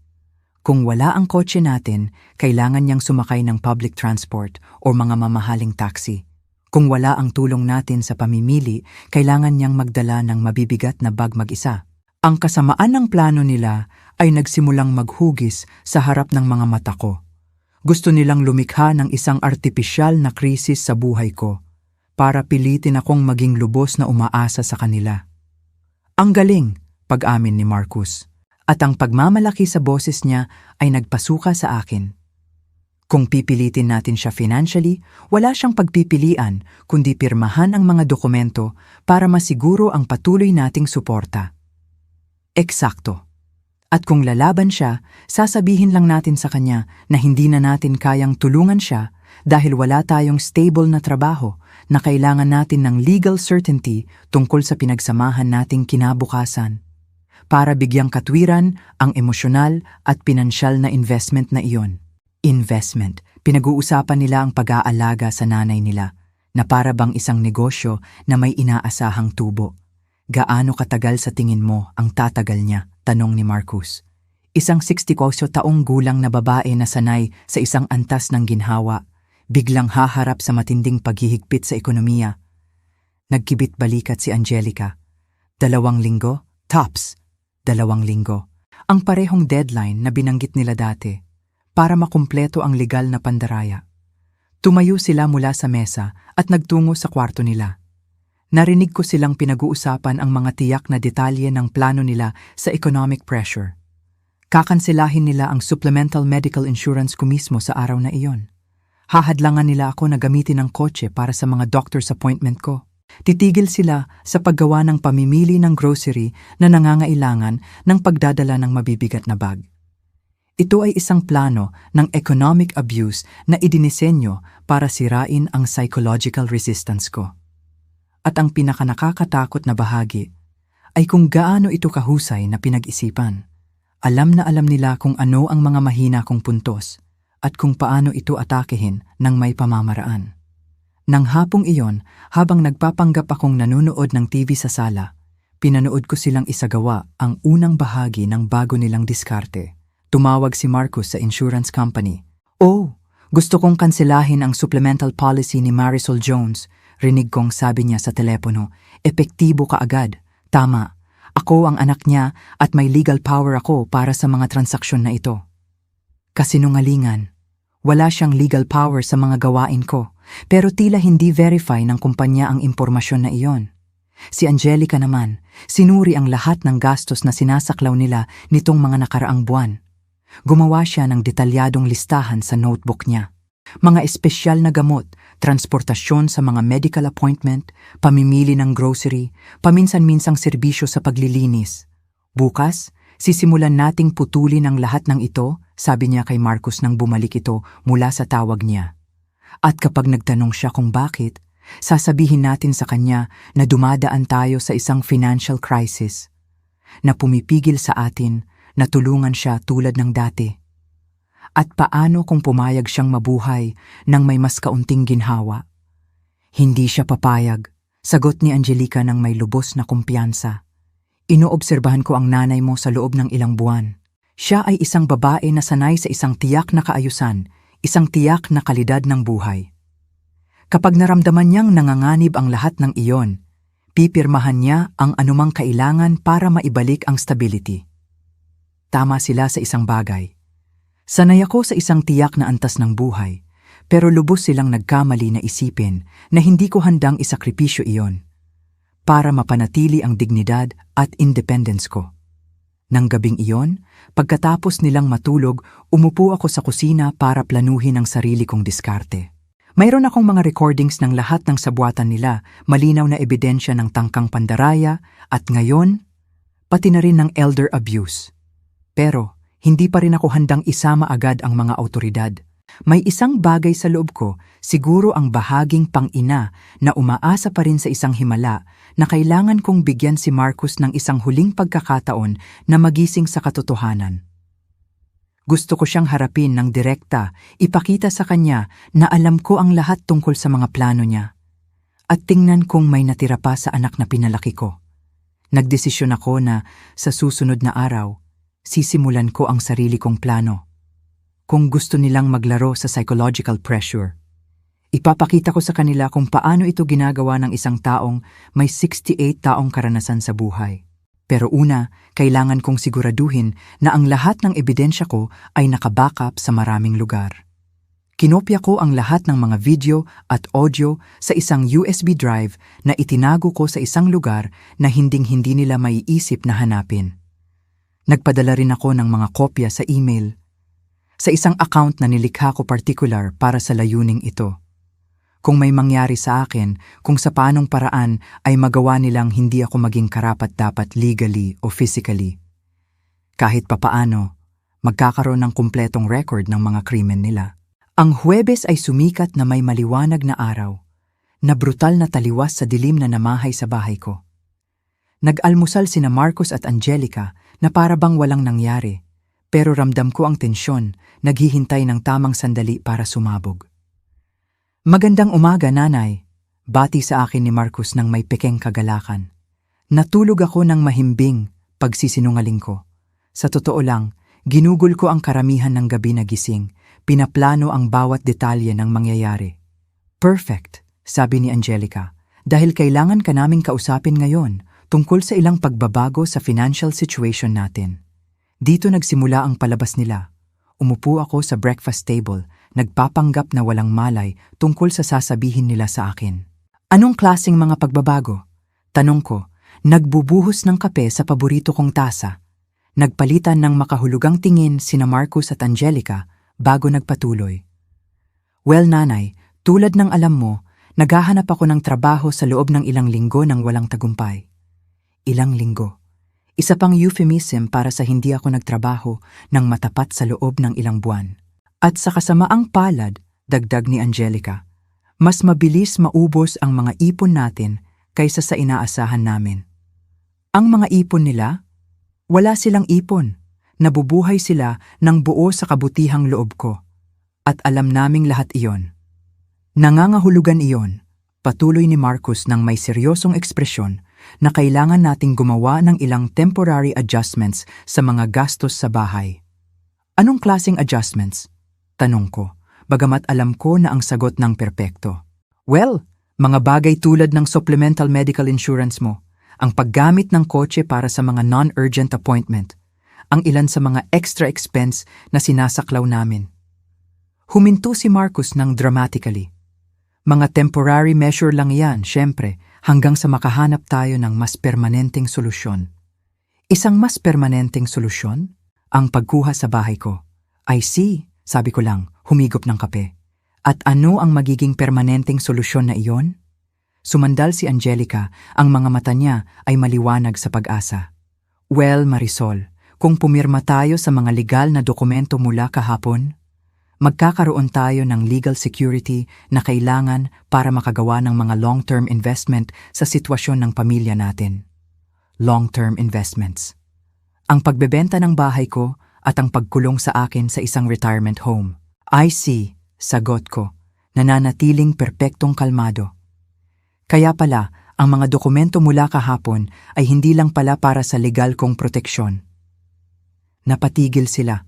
Kung wala ang kotse natin, kailangan niyang sumakay ng public transport o mga mamahaling taxi. Kung wala ang tulong natin sa pamimili, kailangan niyang magdala ng mabibigat na bag mag-isa. Ang kasamaan ng plano nila ay nagsimulang maghugis sa harap ng mga mata ko. Gusto nilang lumikha ng isang artipisyal na krisis sa buhay ko para pilitin akong maging lubos na umaasa sa kanila. Ang galing, pag-amin ni Marcus, at ang pagmamalaki sa boses niya ay nagpasuka sa akin. Kung pipilitin natin siya financially, wala siyang pagpipilian kundi pirmahan ang mga dokumento para masiguro ang patuloy nating suporta. Eksakto. At kung lalaban siya, sasabihin lang natin sa kanya na hindi na natin kayang tulungan siya dahil wala tayong stable na trabaho na kailangan natin ng legal certainty tungkol sa pinagsamahan nating kinabukasan. Para bigyang katwiran ang emosyonal at pinansyal na investment na iyon. Investment, pinag-uusapan nila ang pag-aalaga sa nanay nila na para bang isang negosyo na may inaasahang tubo. Gaano katagal sa tingin mo ang tatagal niya? Tanong ni Marcus. Isang 64 taong gulang na babae na sanay sa isang antas ng ginhawa, biglang haharap sa matinding paghihigpit sa ekonomiya. Nagkibit balikat si Angelica. 2 linggo? Tops. 2 linggo. Ang parehong deadline na binanggit nila dati para makumpleto ang legal na pandaraya. Tumayo sila mula sa mesa at nagtungo sa kwarto nila. Narinig ko silang pinag-uusapan ang mga tiyak na detalye ng plano nila sa economic pressure. Kakanselahin nila ang supplemental medical insurance ko mismo sa araw na iyon. Hahadlangan nila ako na gamitin ang kotse para sa mga doctor's appointment ko. Titigil sila sa paggawa ng pamimili ng grocery na nangangailangan ng pagdadala ng mabibigat na bag. Ito ay isang plano ng economic abuse na idinisenyo para sirain ang psychological resistance ko. At ang pinakanakakatakot na bahagi ay kung gaano ito kahusay na pinag-isipan. Alam na alam nila kung ano ang mga mahina kong puntos at kung paano ito atakehin ng may pamamaraan. Nang hapong iyon, habang nagpapanggap akong nanonood ng TV sa sala, pinanood ko silang isagawa ang unang bahagi ng bago nilang diskarte. Tumawag si Marcus sa insurance company. "Oh, gusto kong kanselahin ang supplemental policy ni Marisol Jones." Rinig kong sabi niya sa telepono. "Epektibo ka agad. Tama. Ako ang anak niya at may legal power ako para sa mga transaksyon na ito." Kasinungalingan. Wala siyang legal power sa mga gawain ko, pero tila hindi verify ng kumpanya ang impormasyon na iyon. Si Angelica naman, sinuri ang lahat ng gastos na sinasaklaw nila nitong mga nakaraang buwan. Gumawa siya ng detalyadong listahan sa notebook niya. Mga espesyal na gamot, transportasyon sa mga medical appointment, pamimili ng grocery, paminsan-minsang serbisyo sa paglilinis. "Bukas, sisimulan nating putulin ang lahat ng ito," sabi niya kay Marcus nang bumalik ito mula sa tawag niya. At kapag nagtanong siya kung bakit, sasabihin natin sa kanya na dumadaan tayo sa isang financial crisis, na pumipigil sa atin na tulungan siya tulad ng dati. At paano kung pumayag siyang mabuhay nang may mas kaunting ginhawa? "Hindi siya papayag," sagot ni Angelica nang may lubos na kumpiyansa. "Inoobserbahan ko ang nanay mo sa loob ng ilang buwan. Siya ay isang babae na sanay sa isang tiyak na kaayusan, isang tiyak na kalidad ng buhay. Kapag naramdaman niyang nanganganib ang lahat ng iyon, pipirmahan niya ang anumang kailangan para maibalik ang stability." Tama sila sa isang bagay. Sanay ako sa isang tiyak na antas ng buhay, pero lubos silang nagkamali na isipin na hindi ko handang isakripisyo iyon para mapanatili ang dignidad at independence ko. Nang gabing iyon, pagkatapos nilang matulog, umupo ako sa kusina para planuhin ang sarili kong diskarte. Mayroon akong mga recordings ng lahat ng sabuatan nila, malinaw na ebidensya ng tangkang pandaraya at ngayon, pati na rin ng elder abuse. Pero hindi pa rin ako handang isama agad ang mga awtoridad. May isang bagay sa loob ko, siguro ang bahaging pang-ina na umaasa pa rin sa isang himala na kailangan kong bigyan si Marcus ng isang huling pagkakataon na magising sa katotohanan. Gusto ko siyang harapin ng direkta, ipakita sa kanya na alam ko ang lahat tungkol sa mga plano niya. At tingnan kung may natira pa sa anak na pinalaki ko. Nagdesisyon ako na sa susunod na araw, sisimulan ko ang sarili kong plano. Kung gusto nilang maglaro sa psychological pressure, ipapakita ko sa kanila kung paano ito ginagawa ng isang taong may 68 taong karanasan sa buhay. Pero una, kailangan kong siguraduhin na ang lahat ng ebidensya ko ay nakabackup sa maraming lugar. Kinopya ko ang lahat ng mga video at audio sa isang USB drive na itinago ko sa isang lugar na hinding-hindi nila maiisip na hanapin. Nagpadala rin ako ng mga kopya sa email sa isang account na nilikha ko particular para sa layuning ito. Kung may mangyari sa akin, kung sa paanong paraan ay magawa nilang hindi ako maging karapat-dapat legally o physically. Kahit papaano, magkakaroon ng kumpletong record ng mga krimen nila. Ang Huwebes ay sumikat na may maliwanag na araw, na brutal na taliwas sa dilim na namahay sa bahay ko. Nag-almusal sina Marcus at Angelica na para bang walang nangyari, pero ramdam ko ang tensyon, naghihintay ng tamang sandali para sumabog. "Magandang umaga, nanay," bati sa akin ni Marcus ng may pekeng kagalakan. Natulog ako ng mahimbing pagsisinungaling ko. Sa totoo lang, ginugol ko ang karamihan ng gabi na gising, pinaplano ang bawat detalye ng mangyayari. Perfect, sabi ni Angelica, dahil kailangan ka naming kausapin ngayon tungkol sa ilang pagbabago sa financial situation natin. Dito nagsimula ang palabas nila. Umupo ako sa breakfast table, nagpapanggap na walang malay tungkol sa sasabihin nila sa akin. Anong klaseng mga pagbabago? Tanong ko, nagbubuhos ng kape sa paborito kong tasa. Nagpalitan ng makahulugang tingin sina Marcus at Angelica bago nagpatuloy. Well, nanay, tulad ng alam mo, naghahanap ako ng trabaho sa loob ng ilang linggo ng walang tagumpay. Ilang linggo. Isa pang euphemism para sa hindi ako nagtrabaho ng matapat sa loob ng ilang buwan. At sa kasamaang palad, dagdag ni Angelica, mas mabilis maubos ang mga ipon natin kaysa sa inaasahan namin. Ang mga ipon nila? Wala silang ipon. Nabubuhay sila ng buo sa kabutihang loob ko. At alam naming lahat iyon. Nangangahulugan iyon, patuloy ni Marcus ng may seryosong ekspresyon, na kailangan nating gumawa ng ilang temporary adjustments sa mga gastos sa bahay. Anong klaseng adjustments? Tanong ko, bagamat alam ko na ang sagot ng perpekto. Well, mga bagay tulad ng supplemental medical insurance mo, ang paggamit ng kotse para sa mga non-urgent appointment, ang ilan sa mga extra expense na sinasaklaw namin. Huminto si Marcus ng dramatically. Mga temporary measure lang yan, syempre, hanggang sa makahanap tayo ng mas permanenteng solusyon. Isang mas permanenteng solusyon? Ang pagkuha sa bahay ko. I see, sabi ko lang, humigop ng kape. At ano ang magiging permanenteng solusyon na iyon? Sumandal si Angelica, ang mga mata niya ay maliwanag sa pag-asa. Well, Marisol, kung pumirma tayo sa mga legal na dokumento mula kahapon, magkakaroon tayo ng legal security na kailangan para makagawa ng mga long-term investment sa sitwasyon ng pamilya natin. Long-term investments. Ang pagbebenta ng bahay ko at ang pagkulong sa akin sa isang retirement home. I see, sagot ko, nananatiling perpektong kalmado. Kaya pala, ang mga dokumento mula kahapon ay hindi lang pala para sa legal kong proteksyon. Napatigil sila.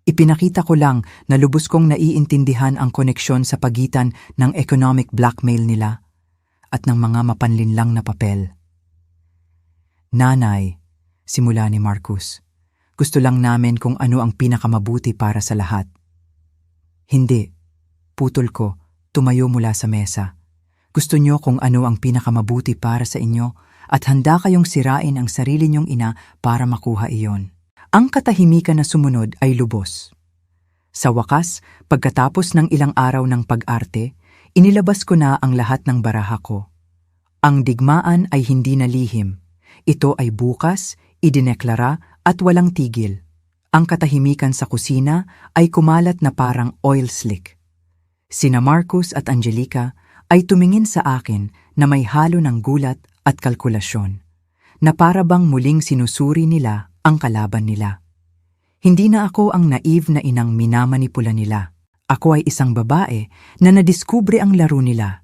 Ipinakita ko lang na lubos kong naiintindihan ang koneksyon sa pagitan ng economic blackmail nila at ng mga mapanlinlang na papel. Nanay, simula ni Marcus, gusto lang namin kung ano ang pinakamabuti para sa lahat. Hindi, putol ko, tumayo mula sa mesa. Gusto nyo kung ano ang pinakamabuti para sa inyo at handa kayong sirain ang sarili nyong ina para makuha iyon. Ang katahimikan na sumunod ay lubos. Sa wakas, pagkatapos ng ilang araw ng pag-arte, inilabas ko na ang lahat ng baraha ko. Ang digmaan ay hindi na lihim. Ito ay bukas, idineklara at walang tigil. Ang katahimikan sa kusina ay kumalat na parang oil slick. Sina Marcus at Angelica ay tumingin sa akin na may halo ng gulat at kalkulasyon, na para bang muling sinusuri nila ang kalaban nila. Hindi na ako ang naive na inang minamanipula nila. Ako ay isang babae na nadiskubre ang laro nila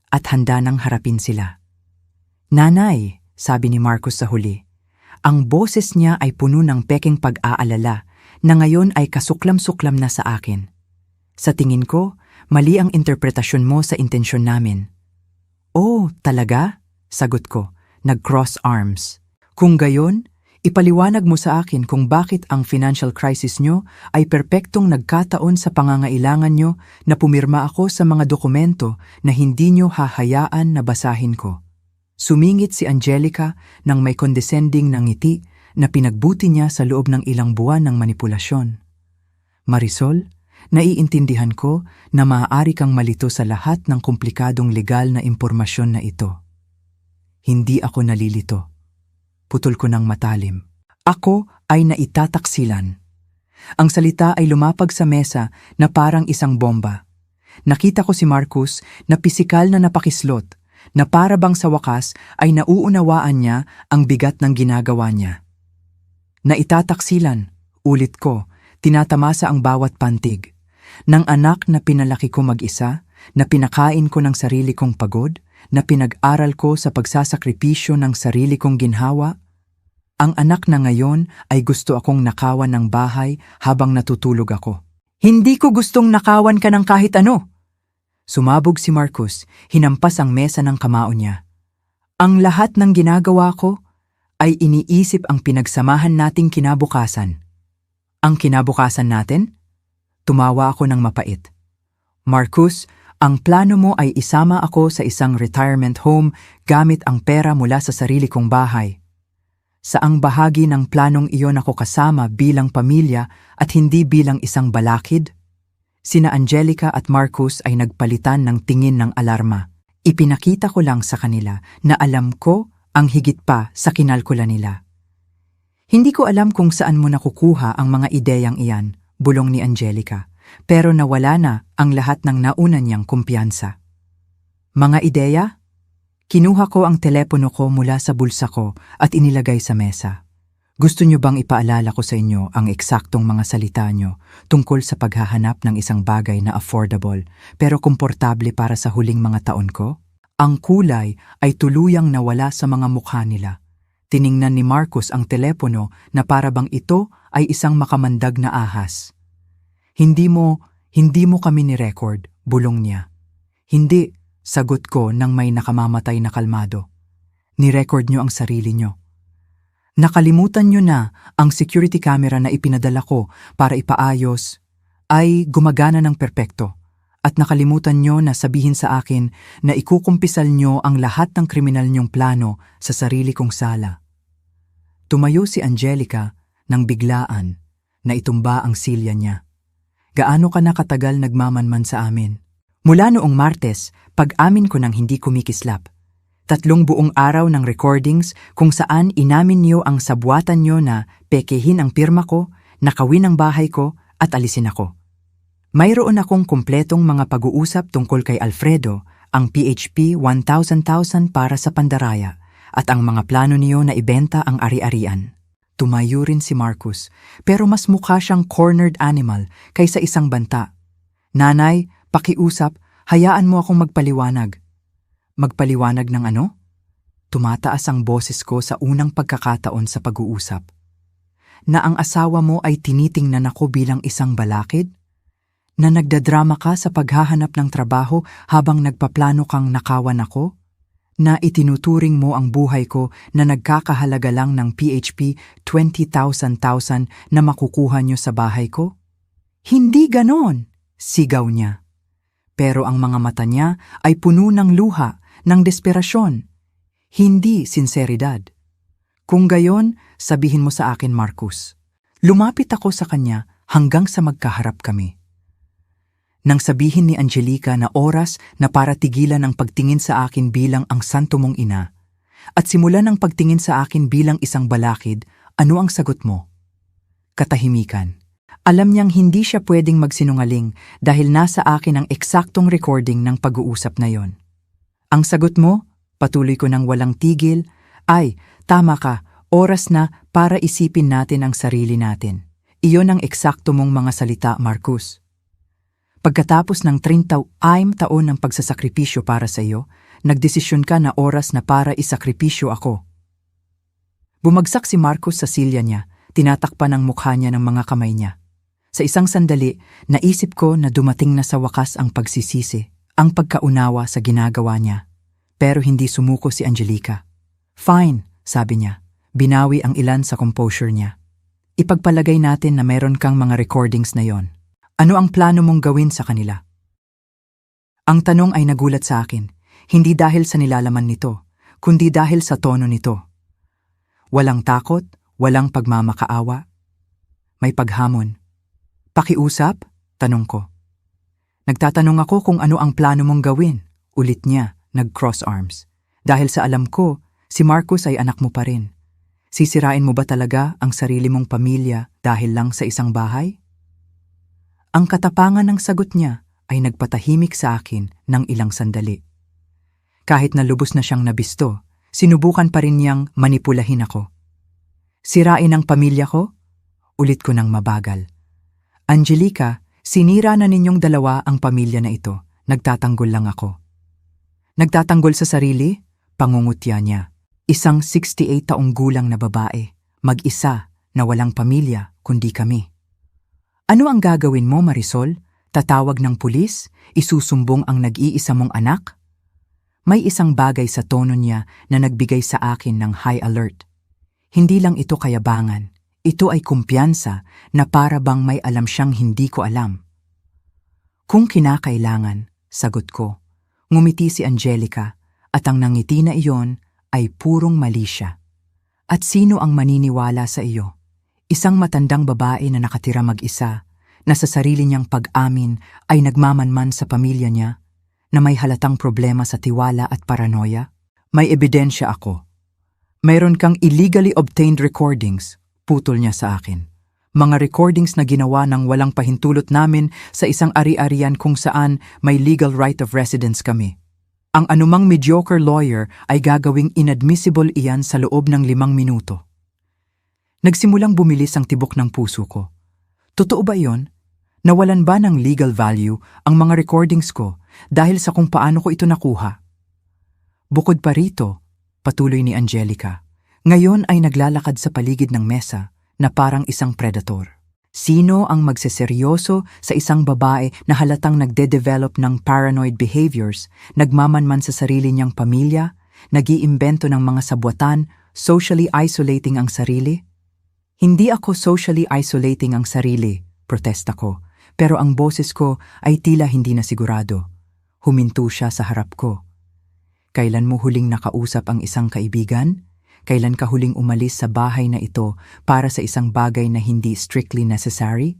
at handa nang harapin sila. Nanay, sabi ni Marcus sa huli, ang boses niya ay puno ng peking pag-aalala na ngayon ay kasuklam-suklam na sa akin. Sa tingin ko, mali ang interpretasyon mo sa intensyon namin. Oh, talaga? Sagot ko, nag-cross arms. Kung gayon, ipaliwanag mo sa akin kung bakit ang financial crisis nyo ay perpektong nagkataon sa pangangailangan nyo na pumirma ako sa mga dokumento na hindi nyo hahayaan na basahin ko. Sumingit si Angelica nang may condescending na ngiti na pinagbuti niya sa loob ng ilang buwan ng manipulasyon. Marisol, naiintindihan ko na maaari kang malito sa lahat ng komplikadong legal na impormasyon na ito. Hindi ako nalilito. Putol ko ng matalim. Ako ay naitataksilan. Ang salita ay lumapag sa mesa na parang isang bomba. Nakita ko si Marcus na pisikal na napakislot, na para bang sa wakas ay nauunawaan niya ang bigat ng ginagawa niya. Naitataksilan, ulit ko, tinatamasa ang bawat pantig. Ng anak na pinalaki ko mag-isa, na pinakain ko ng sarili kong pagod, na pinag-aral ko sa pagsasakripisyo ng sarili kong ginhawa? Ang anak na ngayon ay gusto akong nakawan ng bahay habang natutulog ako. Hindi ko gustong nakawan ka ng kahit ano. Sumabog si Marcus, hinampas ang mesa ng kamao niya. Ang lahat ng ginagawa ko ay iniisip ang pinagsamahan nating kinabukasan. Ang kinabukasan natin? Tumawa ako ng mapait. Marcus, ang plano mo ay isama ako sa isang retirement home gamit ang pera mula sa sarili kong bahay. Saang bahagi ng planong iyon ako kasama bilang pamilya at hindi bilang isang balakid? Sina Angelica at Marcus ay nagpalitan ng tingin ng alarma. Ipinakita ko lang sa kanila na alam ko ang higit pa sa kinalkula nila. Hindi ko alam kung saan mo nakukuha ang mga ideyang iyan, bulong ni Angelica. Pero nawala na ang lahat ng nauna niyang kumpiyansa. Mga ideya? Kinuha ko ang telepono ko mula sa bulsa ko at inilagay sa mesa. Gusto niyo bang ipaalala ko sa inyo ang eksaktong mga salita niyo tungkol sa paghahanap ng isang bagay na affordable pero komportable para sa huling mga taon ko? Ang kulay ay tuluyang nawala sa mga mukha nila. Tiningnan ni Marcus ang telepono na para bang ito ay isang makamandag na ahas. Hindi mo kami ni-record, bulong niya. Hindi, sagot ko nang may nakamamatay na kalmado. Ni-record niyo ang sarili niyo. Nakalimutan niyo na ang security camera na ipinadala ko para ipaayos ay gumagana ng perpekto. At nakalimutan niyo na sabihin sa akin na ikukumpisal niyo ang lahat ng kriminal niyong plano sa sarili kong sala. Tumayo si Angelica nang biglaan na itumba ang silya niya. Gaano ka na katagal nagmamanman sa amin? Mula noong Martes, pag-amin ko nang hindi kumikislap. 3 buong araw ng recordings kung saan inamin niyo ang sabwatan niyo na pekehin ang pirma ko, nakawin ang bahay ko at alisin ako. Mayroon akong kumpletong mga pag-uusap tungkol kay Alfredo, ang PHP 1,000,000 para sa pandaraya at ang mga plano niyo na ibenta ang ari-arian. Tumayo rin si Marcus, pero mas mukha siyang cornered animal kaysa isang banta. Nanay, pakiusap, hayaan mo akong magpaliwanag. Magpaliwanag ng ano? Tumataas ang boses ko sa unang pagkakataon sa pag-uusap. Na ang asawa mo ay tinitingnan ako bilang isang balakid? Na nagdadrama ka sa paghahanap ng trabaho habang nagpaplano kang nakawan ako? Na itinuturing mo ang buhay ko na nagkakahalaga lang ng PHP 20,000 na makukuha niyo sa bahay ko? Hindi ganon, sigaw niya. Pero ang mga mata niya ay puno ng luha, ng desperasyon. Hindi sinseridad. Kung gayon, sabihin mo sa akin, Marcus. Lumapit ako sa kanya hanggang sa magkaharap kami. Nang sabihin ni Angelica na oras na para tigilan ang pagtingin sa akin bilang ang santo mong ina, at simulan ang pagtingin sa akin bilang isang balakid, ano ang sagot mo? Katahimikan. Alam niyang hindi siya pwedeng magsinungaling dahil nasa akin ang eksaktong recording ng pag-uusap na yon. Ang sagot mo, patuloy ko ng walang tigil, ay, tama ka, oras na para isipin natin ang sarili natin. Iyon ang eksakto mong mga salita, Marcus. Pagkatapos ng 30 taon ng pagsasakripisyo para sa iyo, nagdesisyon ka na oras na para isakripisyo ako. Bumagsak si Marcus sa silya niya, tinatakpan ang mukha niya ng mga kamay niya. Sa isang sandali, naisip ko na dumating na sa wakas ang pagsisisi, ang pagkaunawa sa ginagawa niya. Pero hindi sumuko si Angelica. Fine, sabi niya. Binawi ang ilan sa composure niya. Ipagpalagay natin na meron kang mga recordings na yon. Ano ang plano mong gawin sa kanila? Ang tanong ay nagulat sa akin, hindi dahil sa nilalaman nito, kundi dahil sa tono nito. Walang takot, walang pagmamakaawa. May paghamon. Pakiusap? Tanong ko. Nagtatanong ako kung ano ang plano mong gawin. Ulit niya, nag-cross arms. Dahil sa alam ko, si Marcus ay anak mo pa rin. Sisirain mo ba talaga ang sarili mong pamilya dahil lang sa isang bahay? Ang katapangan ng sagot niya ay nagpatahimik sa akin ng ilang sandali. Kahit na lubos na siyang nabisto, sinubukan pa rin niyang manipulahin ako. Sirain ang pamilya ko? Ulit ko ng mabagal. Angelica, sinira na ninyong dalawa ang pamilya na ito. Nagtatanggol lang ako. Nagtatanggol sa sarili? Pangungutya niya. Isang 68 taong gulang na babae, mag-isa, na walang pamilya, kundi kami. Ano ang gagawin mo, Marisol? Tatawag ng pulis? Isusumbong ang nag-iisa mong anak? May isang bagay sa tono niya na nagbigay sa akin ng high alert. Hindi lang ito kayabangan. Ito ay kumpiyansa na para bang may alam siyang hindi ko alam. Kung kinakailangan, sagot ko. Ngumiti si Angelica at ang nangiti na iyon ay purong mali siya. At sino ang maniniwala sa iyo? Isang matandang babae na nakatira mag-isa, na sa sarili niyang pag-amin ay nagmamanman sa pamilya niya, na may halatang problema sa tiwala at paranoia? May ebidensya ako. Mayroon kang illegally obtained recordings, putol niya sa akin. Mga recordings na ginawa ng walang pahintulot namin sa isang ari-arian kung saan may legal right of residence kami. Ang anumang mediocre lawyer ay gagawing inadmissible iyan sa loob ng 5 minuto. Nagsimulang bumilis ang tibok ng puso ko. Totoo ba iyon? Nawalan ba ng legal value ang mga recordings ko dahil sa kung paano ko ito nakuha? Bukod pa rito, patuloy ni Angelica, ngayon ay naglalakad sa paligid ng mesa na parang isang predator. Sino ang magseseryoso sa isang babae na halatang nagde-develop ng paranoid behaviors, nagmamanman sa sarili niyang pamilya, nag-iimbento ng mga sabwatan, socially isolating ang sarili? Hindi ako socially isolating ang sarili, protesta ko, pero ang boses ko ay tila hindi na sigurado. Huminto siya sa harap ko. Kailan mo huling nakausap ang isang kaibigan? Kailan ka huling umalis sa bahay na ito para sa isang bagay na hindi strictly necessary?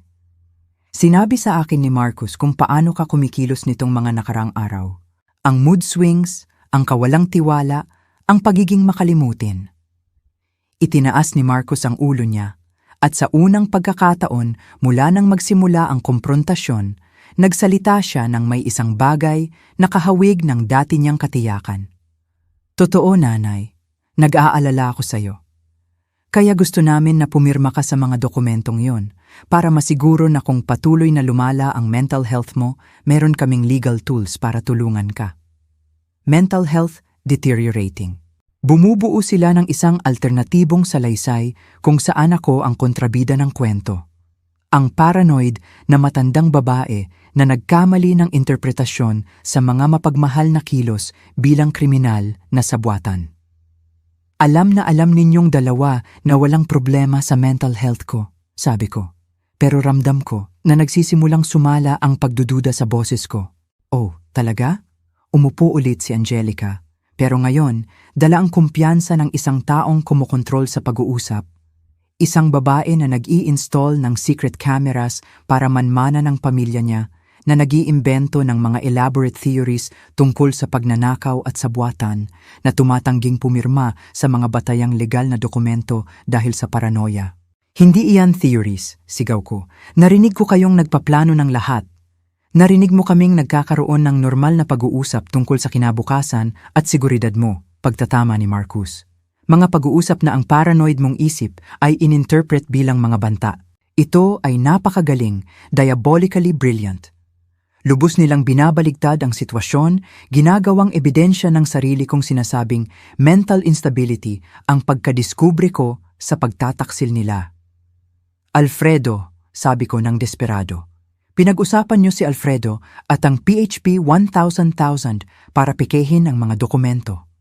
Sinabi sa akin ni Marcus kung paano ka kumikilos nitong mga nakarang araw. Ang mood swings, ang kawalang tiwala, ang pagiging makalimutin. Itinaas ni Marcus ang ulo niya at sa unang pagkakataon mula nang magsimula ang komprontasyon, nagsalita siya ng may isang bagay na kahawig ng dati niyang katiyakan. Totoo, nanay. Nag-aalala ako sa'yo. Kaya gusto namin na pumirma ka sa mga dokumentong yon para masiguro na kung patuloy na lumala ang mental health mo, meron kaming legal tools para tulungan ka. Mental health deteriorating. Bumubuo sila ng isang alternatibong salaysay kung saan ako ang kontrabida ng kwento. Ang paranoid na matandang babae na nagkamali ng interpretasyon sa mga mapagmahal na kilos bilang kriminal na sabwatan. Alam na alam ninyong dalawa na walang problema sa mental health ko, sabi ko. Pero ramdam ko na nagsisimulang sumala ang pagdududa sa boses ko. Oh, talaga? Umupo ulit si Angelica. Pero ngayon, dala ang kumpiyansa ng isang taong kumukontrol sa pag-uusap. Isang babae na nag-i-install ng secret cameras para manmana ng pamilya niya, na nag-iimbento ng mga elaborate theories tungkol sa pagnanakaw at sabwatan, na tumatangging pumirma sa mga batayang legal na dokumento dahil sa paranoia. Hindi iyan theories, sigaw ko. Narinig ko kayong nagpaplano ng lahat. Narinig mo kaming nagkakaroon ng normal na pag-uusap tungkol sa kinabukasan at seguridad mo, pagtatama ni Marcus. Mga pag-uusap na ang paranoid mong isip ay ininterpret bilang mga banta. Ito ay napakagaling, diabolically brilliant. Lubos nilang binabaligtad ang sitwasyon, ginagawang ebidensya ng sarili kong sinasabing mental instability ang pagkadiskubre ko sa pagtataksil nila. Alfredo, sabi ko ng desperado. Pinag-usapan niyo si Alfredo at ang PHP 1,000,000 para pikehin ang mga dokumento.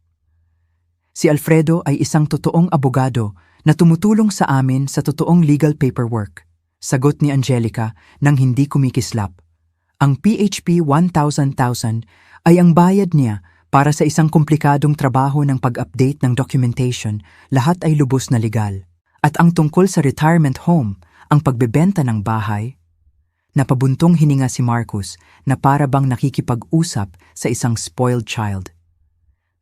Si Alfredo ay isang totoong abogado na tumutulong sa amin sa totoong legal paperwork. Sagot ni Angelica nang hindi kumikislap. Ang PHP 1,000,000 ay ang bayad niya para sa isang komplikadong trabaho ng pag-update ng documentation, lahat ay lubos na legal. At ang tungkol sa retirement home, ang pagbebenta ng bahay, napabuntong hininga si Marcus na para bang nakikipag-usap sa isang spoiled child.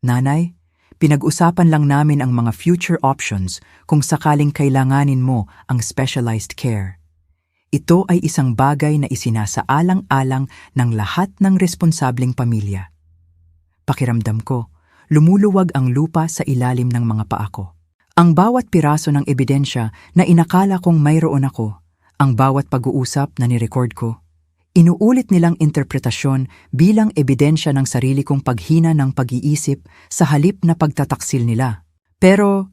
Nanay, pinag-usapan lang namin ang mga future options kung sakaling kailanganin mo ang specialized care. Ito ay isang bagay na isinasaalang-alang ng lahat ng responsableng pamilya. Pakiramdam ko, lumuluwag ang lupa sa ilalim ng mga paa ko. Ang bawat piraso ng ebidensya na inakala kong mayroon ako, ang bawat pag-uusap na nirecord ko, Inuulit nilang interpretasyon bilang ebidensya ng sarili kong paghina ng pag-iisip sa halip na pagtataksil nila. Pero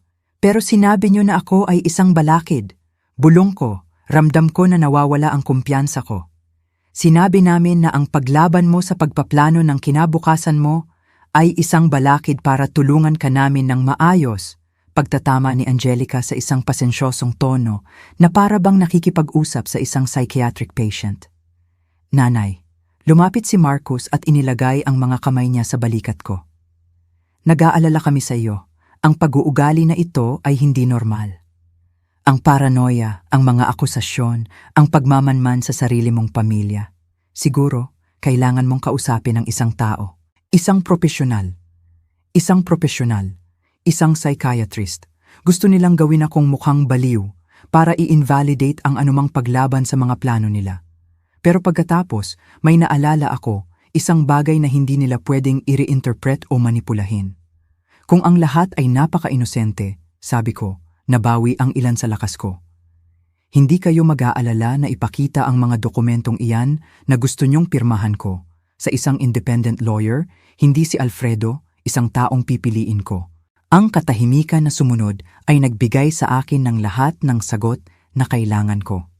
sinabi niyo na ako ay isang balakid. Bulong ko, ramdam ko na nawawala ang kumpiyansa ko. Sinabi namin na ang paglaban mo sa pagpaplano ng kinabukasan mo ay isang balakid para tulungan ka namin ng maayos. Pagtatama ni Angelica sa isang pasensyosong tono na para bang nakikipag-usap sa isang psychiatric patient. Nanay, lumapit si Marcus at inilagay ang mga kamay niya sa balikat ko. Nag-aalala kami sa iyo. Ang pag-uugali na ito ay hindi normal. Ang paranoia, ang mga akusasyon, ang pagmamanman sa sarili mong pamilya. Siguro, kailangan mong kausapin ng isang tao. Isang profesional, isang psychiatrist. Gusto nilang gawin akong mukhang baliw para i-invalidate ang anumang paglaban sa mga plano nila. Pero pagkatapos, may naalala ako, isang bagay na hindi nila pwedeng i-reinterpret o manipulahin. Kung ang lahat ay napaka-inosente, sabi ko, nabawi ang ilan sa lakas ko. Hindi kayo mag-aalala na ipakita ang mga dokumentong iyan na gusto niyong pirmahan ko sa isang independent lawyer, hindi si Alfredo, isang taong pipiliin ko. Ang katahimikan na sumunod ay nagbigay sa akin ng lahat ng sagot na kailangan ko.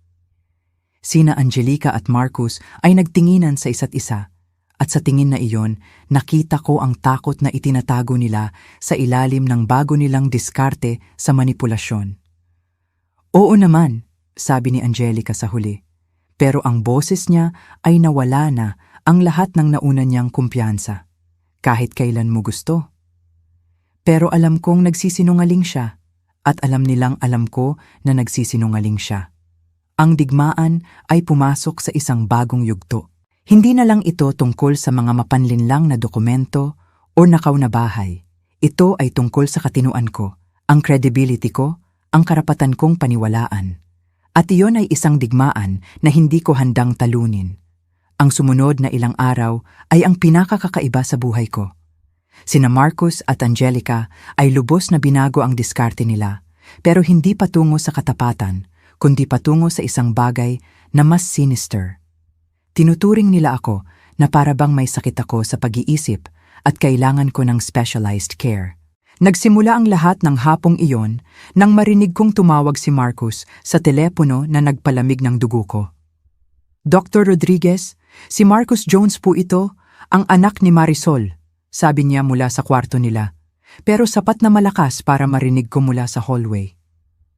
Sina Angelica at Marcus ay nagtinginan sa isa't isa, at sa tingin na iyon, nakita ko ang takot na itinatago nila sa ilalim ng bago nilang diskarte sa manipulasyon. Oo naman, sabi ni Angelica sa huli, pero ang boses niya ay nawala na ang lahat ng nauna niyang kumpiyansa. Kahit kailan mo gusto. Pero alam kong nagsisinungaling siya, at alam nilang alam ko na nagsisinungaling siya. Ang digmaan ay pumasok sa isang bagong yugto. Hindi na lang ito tungkol sa mga mapanlinlang na dokumento o nakaw na bahay. Ito ay tungkol sa katinuan ko, ang credibility ko, ang karapatan kong paniwalaan. At iyon ay isang digmaan na hindi ko handang talunin. Ang sumunod na ilang araw ay ang pinakakakaiba sa buhay ko. Sina Marcus at Angelica ay lubos na binago ang diskarte nila, pero hindi patungo sa katapatan, kundi patungo sa isang bagay na mas sinister. Tinuturing nila ako na para bang may sakit ako sa pag-iisip at kailangan ko ng specialized care. Nagsimula ang lahat ng hapong iyon nang marinig kong tumawag si Marcus sa telepono na nagpalamig ng dugo ko. Dr. Rodriguez, si Marcus Jones po ito, ang anak ni Marisol, sabi niya mula sa kwarto nila, pero sapat na malakas para marinig ko mula sa hallway.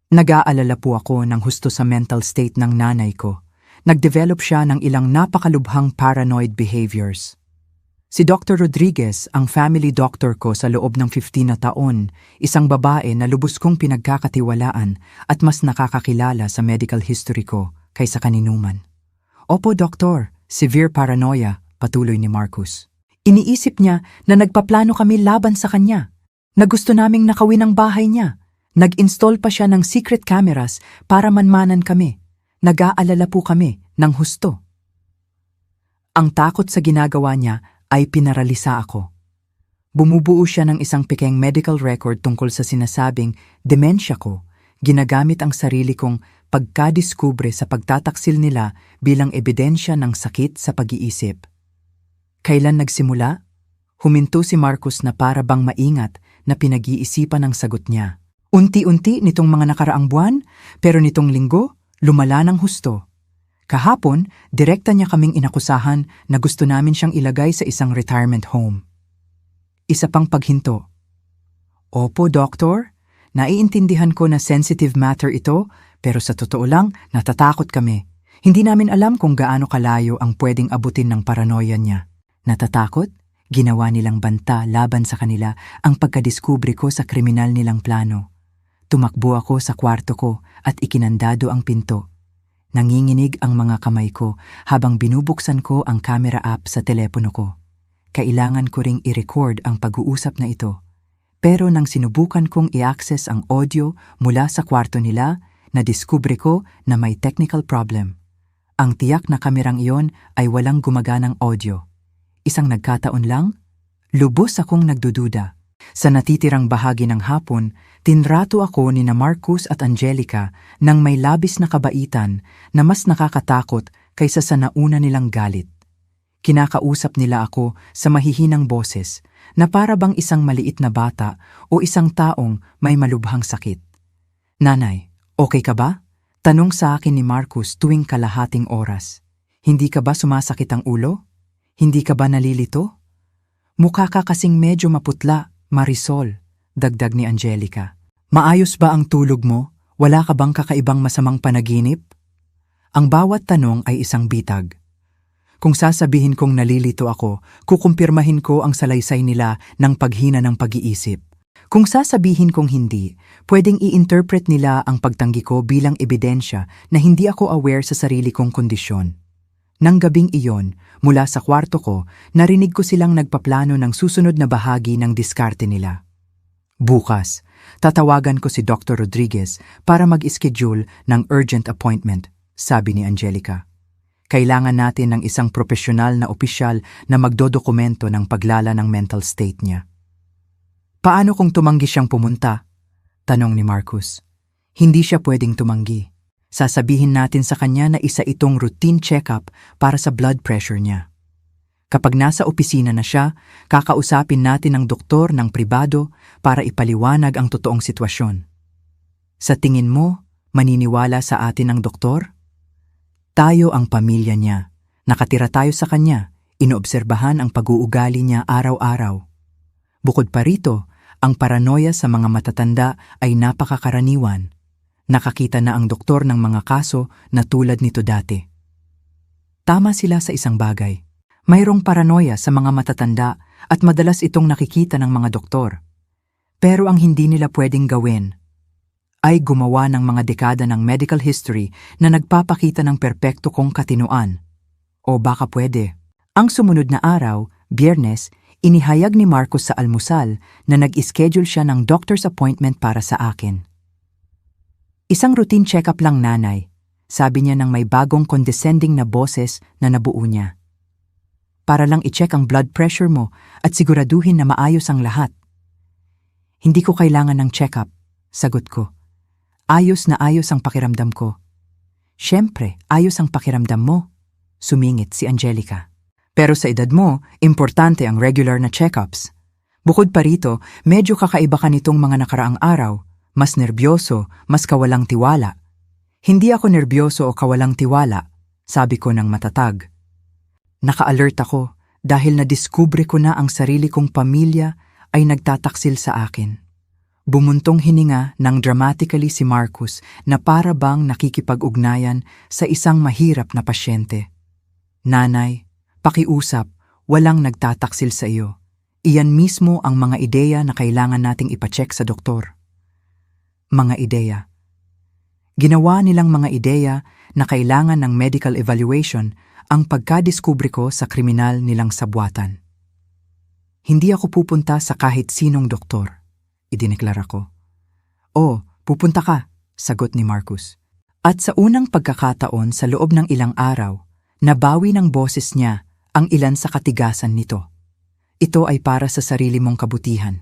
Nag-aalala po ako ng husto sa mental state ng nanay ko. Nag-develop siya ng ilang napakalubhang paranoid behaviors. Si Dr. Rodriguez, ang family doctor ko sa loob ng 15 na taon, isang babae na lubos kong pinagkakatiwalaan at mas nakakakilala sa medical history ko kaysa kaninuman. Opo, doktor, severe paranoia, patuloy ni Marcus. Iniisip niya na nagpaplano kami laban sa kanya, na gusto naming nakawin ang bahay niya. Nag-install pa siya ng secret cameras para manmanan kami. Nag-aalala po kami ng husto. Ang takot sa ginagawa niya ay pinaralisa ako. Bumubuo siya ng isang pikeng medical record tungkol sa sinasabing demensya ko, ginagamit ang sarili kong pagkadiskubre sa pagtataksil nila bilang ebidensya ng sakit sa pag-iisip. Kailan nagsimula? Huminto si Marcus na para bang maingat na pinag-iisipan ang sagot niya. Unti-unti nitong mga nakaraang buwan, pero nitong linggo, lumala ng husto. Kahapon, direkta niya kaming inakusahan na gusto namin siyang ilagay sa isang retirement home. Isa pang paghinto. Opo, doktor. Naiintindihan ko na sensitive matter ito, pero sa totoo lang, natatakot kami. Hindi namin alam kung gaano kalayo ang pwedeng abutin ng paranoia niya. Natatakot? Ginawa nilang banta laban sa kanila ang pagkadiskubre ko sa kriminal nilang plano. Tumakbo ako sa kwarto ko at ikinandado ang pinto. Nanginginig ang mga kamay ko habang binubuksan ko ang camera app sa telepono ko. Kailangan ko ring i-record ang pag-uusap na ito. Pero nang sinubukan kong i-access ang audio mula sa kwarto nila, nadiskubre ko na may technical problem. Ang tiyak na kamerang iyon ay walang gumaganang audio. Isang nagkataon lang, lubos akong nagdududa. Sa natitirang bahagi ng hapon, tinrato ako ni na Marcus at Angelica ng may labis na kabaitan na mas nakakatakot kaysa sa nauna nilang galit. Kinakausap nila ako sa mahihinang boses na para bang isang maliit na bata o isang taong may malubhang sakit. Nanay, okay ka ba? Tanong sa akin ni Marcus tuwing kalahating oras. Hindi ka ba sumasakit ang ulo? Hindi ka ba nalilito? Mukha ka kasing medyo maputla, Marisol, dagdag ni Angelica. Maayos ba ang tulog mo? Wala ka bang kakaibang masamang panaginip? Ang bawat tanong ay isang bitag. Kung sasabihin kong nalilito ako, kukumpirmahin ko ang salaysay nila ng paghina ng pag-iisip. Kung sasabihin kong hindi, pwedeng i-interpret nila ang pagtanggi ko bilang ebidensya na hindi ako aware sa sarili kong kondisyon. Nang gabing iyon, mula sa kwarto ko, narinig ko silang nagpaplano ng susunod na bahagi ng diskarte nila. Bukas, tatawagan ko si Dr. Rodriguez para mag-schedule ng urgent appointment, sabi ni Angelica. Kailangan natin ng isang profesional na opisyal na magdodokumento ng paglala ng mental state niya. Paano kung tumanggi siyang pumunta? Tanong ni Marcus. Hindi siya pwedeng tumanggi. Sasabihin natin sa kanya na isa itong routine check-up para sa blood pressure niya. Kapag nasa opisina na siya, kakausapin natin ng doktor ng pribado para ipaliwanag ang totoong sitwasyon. Sa tingin mo, maniniwala sa atin ang doktor? Tayo ang pamilya niya. Nakatira tayo sa kanya. Inoobserbahan ang pag-uugali niya araw-araw. Bukod pa rito, ang paranoia sa mga matatanda ay napakakaraniwan. Nakakita na ang doktor ng mga kaso na tulad nito dati. Tama sila sa isang bagay. Mayroong paranoia sa mga matatanda at madalas itong nakikita ng mga doktor. Pero ang hindi nila pwedeng gawin ay gumawa ng mga dekada ng medical history na nagpapakita ng perpekto kong katinoan. O baka pwede. Ang sumunod na araw, Biyernes, inihayag ni Marcos sa almusal na nag-schedule siya ng doctor's appointment para sa akin. Isang routine check-up lang, nanay, sabi niya ng may bagong condescending na boses na nabuo niya. Para lang i-check ang blood pressure mo at siguraduhin na maayos ang lahat. Hindi ko kailangan ng check-up, sagot ko. Ayos na ayos ang pakiramdam ko. Siyempre, ayos ang pakiramdam mo, sumingit si Angelica. Pero sa edad mo, importante ang regular na check-ups. Bukod pa rito, medyo kakaiba ka nitong mga nakaraang araw, mas nerbyoso, mas kawalang tiwala. Hindi ako nerbyoso o kawalang tiwala, sabi ko ng matatag. Naka-alert ako dahil nadiskubre ko na ang sarili kong pamilya ay nagtataksil sa akin. Bumuntong hininga ng dramatically si Marcus na para bang nakikipag-ugnayan sa isang mahirap na pasyente. Nanay, pakiusap, walang nagtataksil sa iyo. Iyan mismo ang mga ideya na kailangan nating ipacheck sa doktor. Mga ideya. Ginawa nilang mga ideya na kailangan ng medical evaluation ang pagkadiskubre ko sa kriminal nilang sabwatan. Hindi ako pupunta sa kahit sinong doktor, idineklara ko. O, pupunta ka, sagot ni Marcus. At sa unang pagkakataon sa loob ng ilang araw, nabawi ng boses niya ang ilan sa katigasan nito. Ito ay para sa sarili mong kabutihan.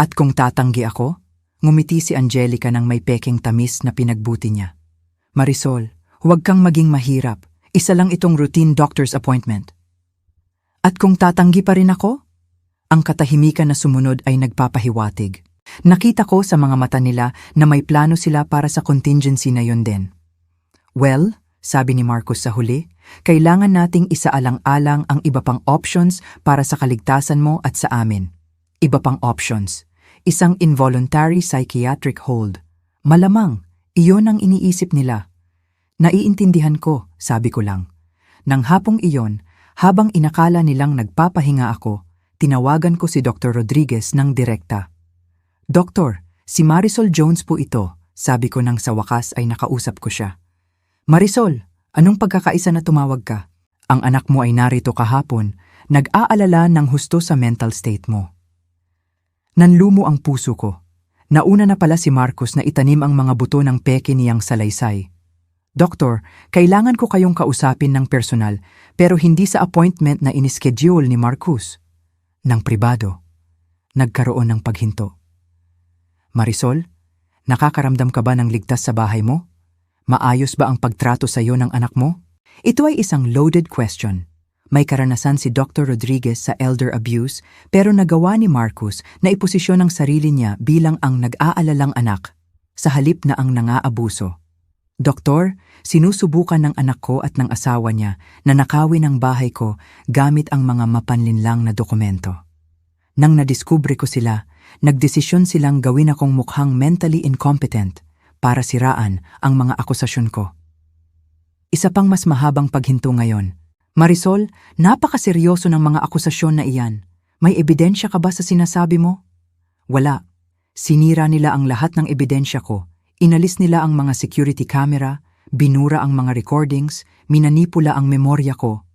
At kung tatanggi ako, ngumiti si Angelica ng may pekeng tamis na pinagbuti niya. Marisol, huwag kang maging mahirap. Isa lang itong routine doctor's appointment. At kung tatanggi pa rin ako? Ang katahimikan na sumunod ay nagpapahiwatig. Nakita ko sa mga mata nila na may plano sila para sa contingency na yun din. Well, sabi ni Marcus sa huli, kailangan nating isaalang-alang ang iba pang options para sa kaligtasan mo at sa amin. Iba pang options. Isang involuntary psychiatric hold. Malamang, iyon ang iniisip nila. Naiintindihan ko, sabi ko lang. Nang hapong iyon, habang inakala nilang nagpapahinga ako, tinawagan ko si Dr. Rodriguez ng direkta. Doktor, si Marisol Jones po ito, sabi ko nang sa wakas ay nakausap ko siya. Marisol, anong pagkakaisa na tumawag ka? Ang anak mo ay narito kahapon, nag-aalala ng husto sa mental state mo. Nanlumo ang puso ko. Nauna na pala si Marcus na itanim ang mga buto ng peke niyang salaysay. Doktor, kailangan ko kayong kausapin ng personal pero hindi sa appointment na inischedule ni Marcus. Nang pribado, nagkaroon ng paghinto. Marisol, nakakaramdam ka ba ng ligtas sa bahay mo? Maayos ba ang pagtrato sa iyo ng anak mo? Ito ay isang loaded question. May karanasan si Dr. Rodriguez sa elder abuse pero nagawa ni Marcus na iposisyon ang sarili niya bilang ang nag-aalalang anak sa halip na ang nangaabuso. Doktor, sinusubukan ng anak ko at ng asawa niya na nakawin ang bahay ko gamit ang mga mapanlinlang na dokumento. Nang nadiskubre ko sila, nagdesisyon silang gawin akong mukhang mentally incompetent para siraan ang mga akusasyon ko. Isa pang mas mahabang paghinto ngayon. Marisol, napakaseryoso ng mga akusasyon na iyan. May ebidensya ka ba sa sinasabi mo? Wala. Sinira nila ang lahat ng ebidensya ko. Inalis nila ang mga security camera, binura ang mga recordings, minanipula ang memorya ko.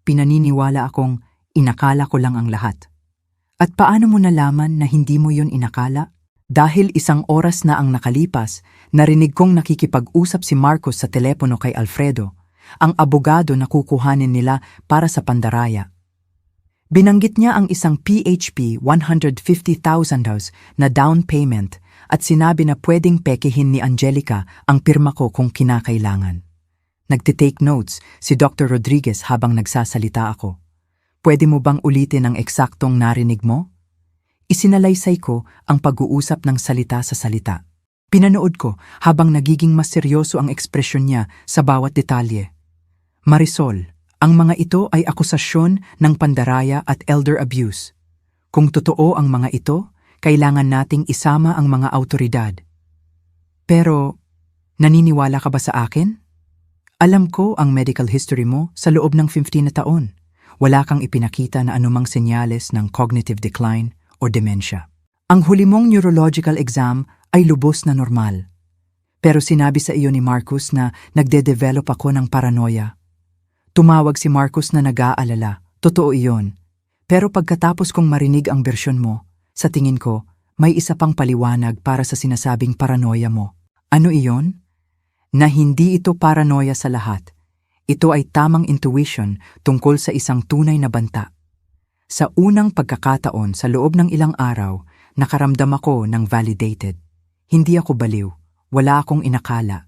Pinaniniwala akong inakala ko lang ang lahat. At paano mo nalaman na hindi mo yun inakala? Dahil isang oras na ang nakalipas, narinig kong nakikipag-usap si Marcos sa telepono kay Alfredo, ang abogado na kukuhanin nila para sa pandaraya. Binanggit niya ang isang PHP $150,000 na down payment at sinabi na pwedeng pekehin ni Angelica ang pirma ko kung kinakailangan. Nagtitake notes si Dr. Rodriguez habang nagsasalita ako. Pwede mo bang ulitin ang eksaktong narinig mo? Isinalaysay ko ang pag-uusap ng salita sa salita. Pinanood ko habang nagiging mas seryoso ang ekspresyon niya sa bawat detalye. Marisol, ang mga ito ay akusasyon ng pandaraya at elder abuse. Kung totoo ang mga ito, kailangan nating isama ang mga awtoridad. Pero, naniniwala ka ba sa akin? Alam ko ang medical history mo sa loob ng 15 na taon. Wala kang ipinakita na anumang senyales ng cognitive decline o dementia. Ang huli mong neurological exam ay lubos na normal. Pero sinabi sa iyo ni Marcus na nagde-develop ako ng paranoia. Tumawag si Marcus na nag-aalala. Totoo iyon. Pero pagkatapos kong marinig ang bersyon mo, sa tingin ko, may isa pang paliwanag para sa sinasabing paranoia mo. Ano iyon? Na hindi ito paranoia sa lahat. Ito ay tamang intuition tungkol sa isang tunay na banta. Sa unang pagkakataon sa loob ng ilang araw, nakaramdam ako ng validated. Hindi ako baliw. Wala akong inakala.